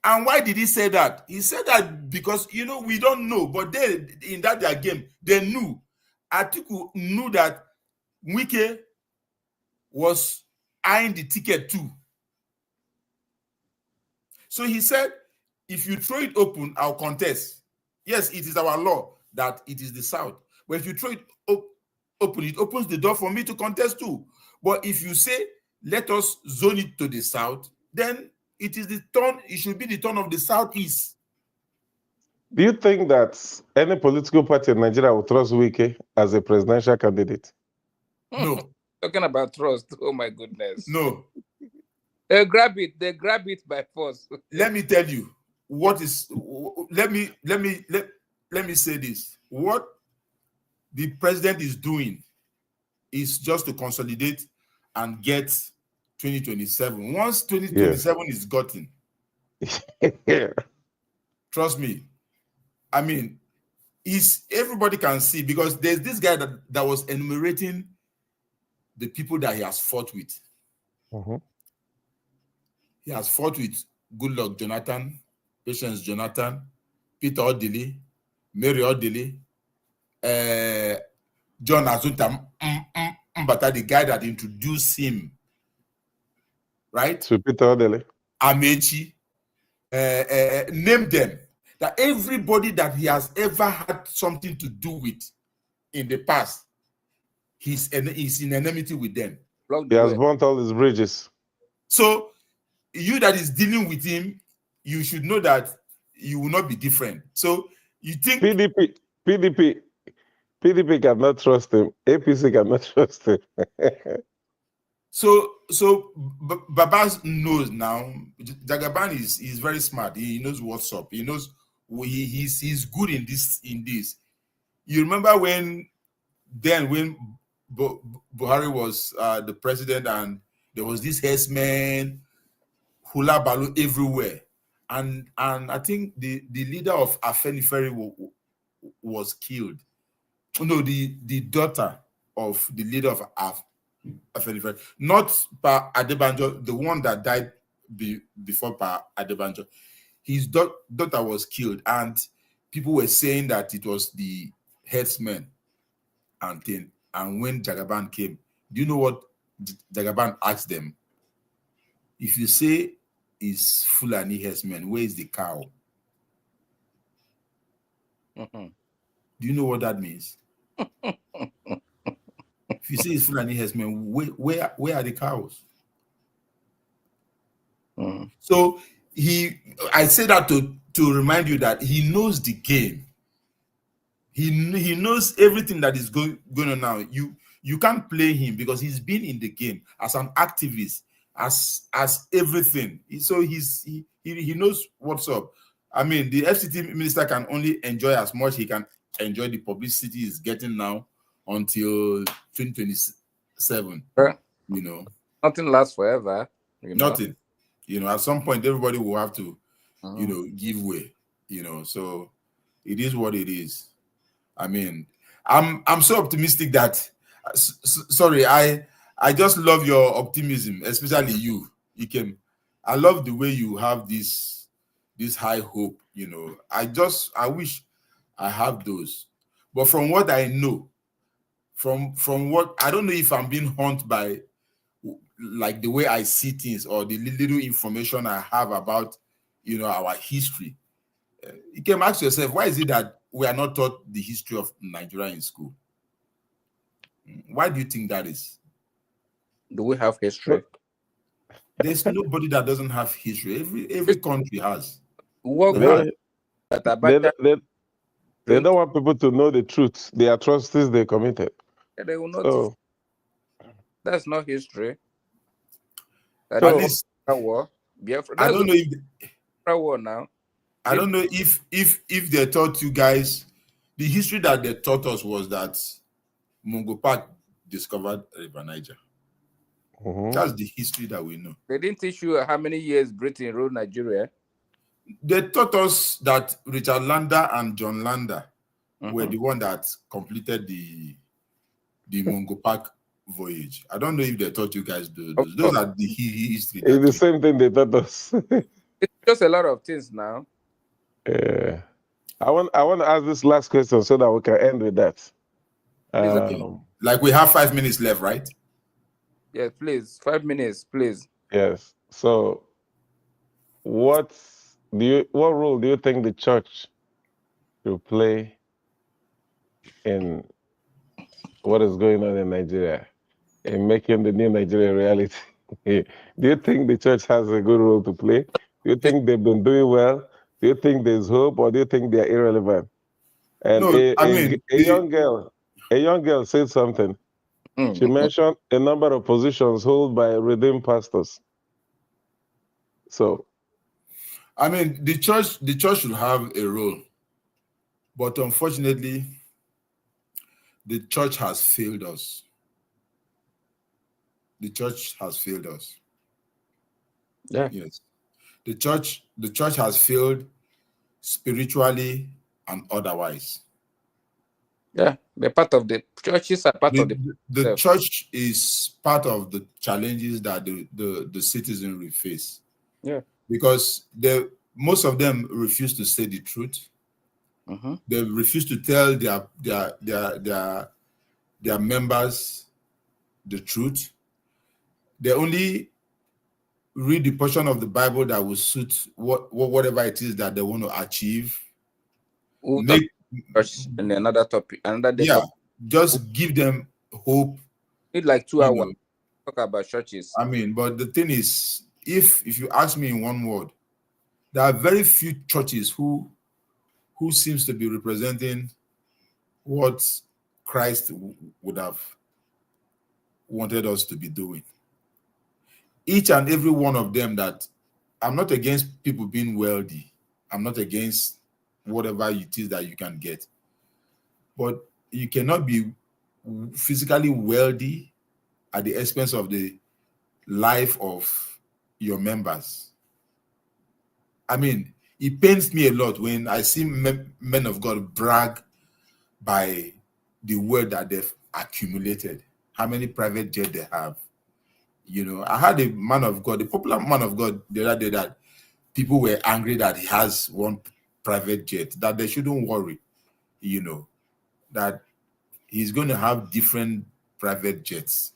And why did he say that? He said that because, you know, we don't know, but they, in that their game, they knew. Atiku knew that Wike was eyeing the ticket too. So he said, if you throw it open, I'll contest. Yes, it is our law that it is the South. But if you throw it open, it opens the door for me to contest too. But if you say, let us zone it to the South, then it is the turn, it should be the turn of the Southeast. Do you think that any political party in Nigeria will trust Wike as a presidential candidate? No. Talking about trust, oh my goodness. No. They grab it by force. Let me tell you what is, let me say this. What the president is doing is just to consolidate and get 2027. Once 2027 is gotten, Yeah. Trust me. I mean, everybody can see, because there's this guy that was enumerating the people that he has fought with. Mm-hmm. He has fought with Goodluck Jonathan, Patience Jonathan, Peter Odili, Mary Odili, John Azunta Mbata, the guy that introduced him, right? To Peter Odili. Amechi, name them. That everybody that he has ever had something to do with in the past, he's in enmity with them. He has burnt all his bridges. So you that is dealing with him, you should know that you will not be different. So you think PDP cannot trust him. APC cannot trust him. So Baba knows now. Jagaban is very smart. He knows what's up. He knows he's good in this. You remember when Buhari was the president, and there was this herdsman, hula balloon everywhere, and I think the leader of Afenifere was killed. No, the daughter of the leader of Afenifere, not Pa Adebanjo, the one that died before Pa Adebanjo. His daughter was killed, and people were saying that it was the herdsman and thing. And when Jagaban came, do you know what Jagaban asked them? If you say it's Fulani herdsman, where is the cow? Mm-hmm. Do you know what that means? If you say it's Fulani herdsman, where are the cows? Mm. So I say that to remind you that he knows the game. He knows everything that is going on now. You can't play him because he's been in the game as an activist, as everything. So he knows what's up. I mean, the FCT minister can only enjoy as much he can enjoy the publicity he's getting now until 2027. You know, nothing lasts forever. Nothing. You know, at some point everybody will have to, you know, give way. You know, so it is what it is. I mean, I'm so optimistic that. Sorry, I just love your optimism, especially you, Ikem. I love the way you have this high hope. You know, I wish I have those, but from what I know, from what I don't know if I'm being haunted by, like the way I see things or the little information I have about, you know, our history. You can ask yourself, why is it that we are not taught the history of Nigeria in school? Why do you think that is? Do we have history? There's nobody that doesn't have history. Every country has. They don't want people to know the truth, the atrocities they committed. They will not. That's not history. At least war. I don't know if war now. I don't know if they taught you guys, the history that they taught us was that Mungo Park discovered River Niger. That's the history that we know. They didn't teach you how many years Britain ruled Nigeria. They taught us that Richard Lander and John Lander were the one that completed the Mungo Park voyage. I don't know if they taught you guys those. Those are the history. It's the same thing they taught us. It's just a lot of things now. Yeah. I want to ask this last question so that we can end with that. Like we have 5 minutes left, right? Yes, please. 5 minutes, please. Yes. So, what role do you think the church will play in what is going on in Nigeria, in making the new Nigeria reality? Do you think the church has a good role to play? Do you think they've been doing well? Do you think there's hope, or do you think they're irrelevant? And no, a young girl said something. She mentioned a number of positions held by redeemed pastors. So, I mean, the church should have a role, but unfortunately, the church has failed us. The church has failed us. Yeah. Yes. The church has failed spiritually and otherwise. Yeah, the churches are part of the church is part of the challenges that the citizenry face. Yeah. Because most of them refuse to say the truth. They refuse to tell their members the truth. They only read the portion of the Bible that will suit whatever it is that they want to achieve. In another topic, just give them hope. Need like 2 hours to talk about churches. I mean, but the thing is, if you ask me in one word, there are very few churches who seems to be representing what Christ would have wanted us to be doing. Each and every one of them that I'm not against people being wealthy. I'm not against whatever it is that you can get. But you cannot be physically wealthy at the expense of the life of your members. I mean, it pains me a lot when I see men of God brag by the wealth that they've accumulated, how many private jets they have. You know, I had a man of God, a popular man of God the other day, that people were angry that he has one private jet, that they shouldn't worry, you know, that he's going to have different private jets.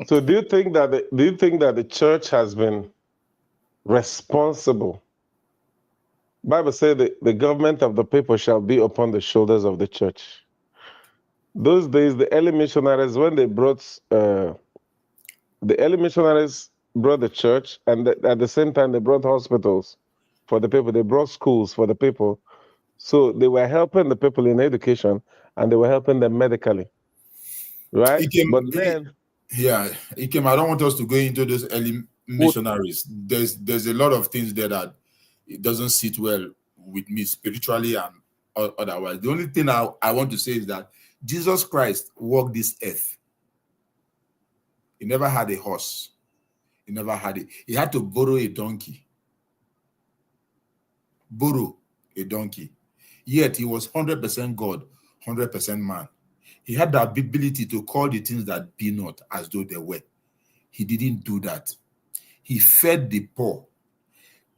So do you think that the church has been responsible? Bible says that the government of the people shall be upon the shoulders of the church. Those days, the early missionaries, when they brought the church, and at the same time they brought hospitals for the people. They brought schools for the people. So they were helping the people in education, and they were helping them medically, right? I don't want us to go into those early missionaries. There's a lot of things there that it doesn't sit well with me spiritually and otherwise. The only thing I want to say is that Jesus Christ walked this earth. He never had a horse. He never had it. He had to borrow a donkey. Yet he was 100% God, 100% man. He had the ability to call the things that be not as though they were. He didn't do that. He fed the poor.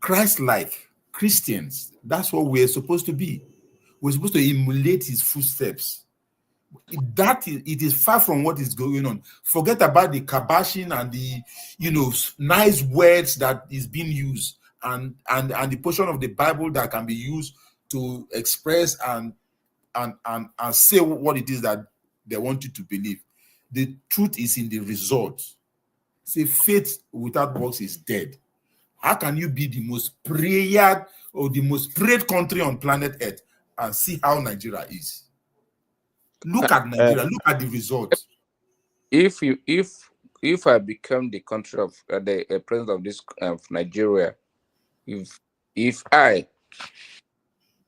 Christ-like Christians, that's what we're supposed to be. We're supposed to emulate his footsteps. It is far from what is going on. Forget about the kabashing and the nice words that is being used and the portion of the Bible that can be used to express and say what it is that they want you to believe. The truth is in the result. Say faith without works is dead. How can you be the most prayed or the most prayed country on planet Earth and see how Nigeria is? Look at Nigeria. Look at the results. If I become the country of the president of this of Nigeria, if I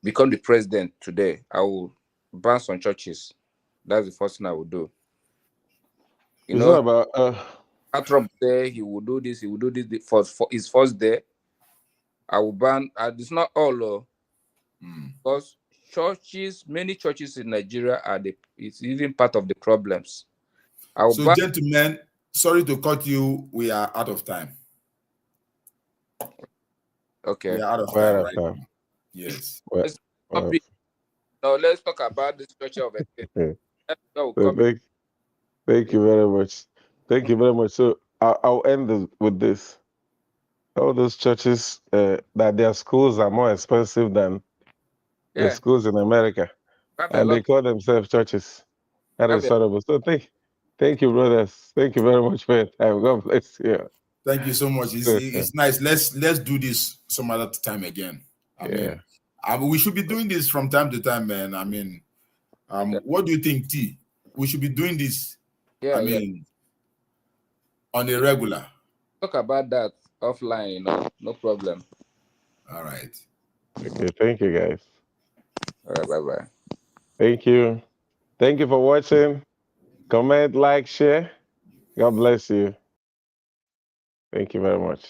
become the president today, I will ban some churches. That's the first thing I will do. It's not about Trump there, he will do this. He will do this for his first day. I will ban. It's not all, because churches, many churches in Nigeria it's even part of the problems. So, gentlemen, sorry to cut you. We are out of time. Okay. We are out of time right now. Yes. Now let's talk about the structure of it. Thank you very much. Thank you very much. So I'll end with this. All those churches that their schools are more expensive than the schools in America, and they call themselves churches. That is horrible. So thank you, brothers. Thank you very much for your time. God bless you. Thank you so much. It's nice. Let's do this some other time again. I mean, we should be doing this from time to time, man. I mean, what do you think, T? We should be doing this. On a regular. Talk about that offline, no problem. All right. Okay, thank you, guys. All right, bye-bye. Thank you. Thank you for watching. Comment, like, share. God bless you. Thank you very much.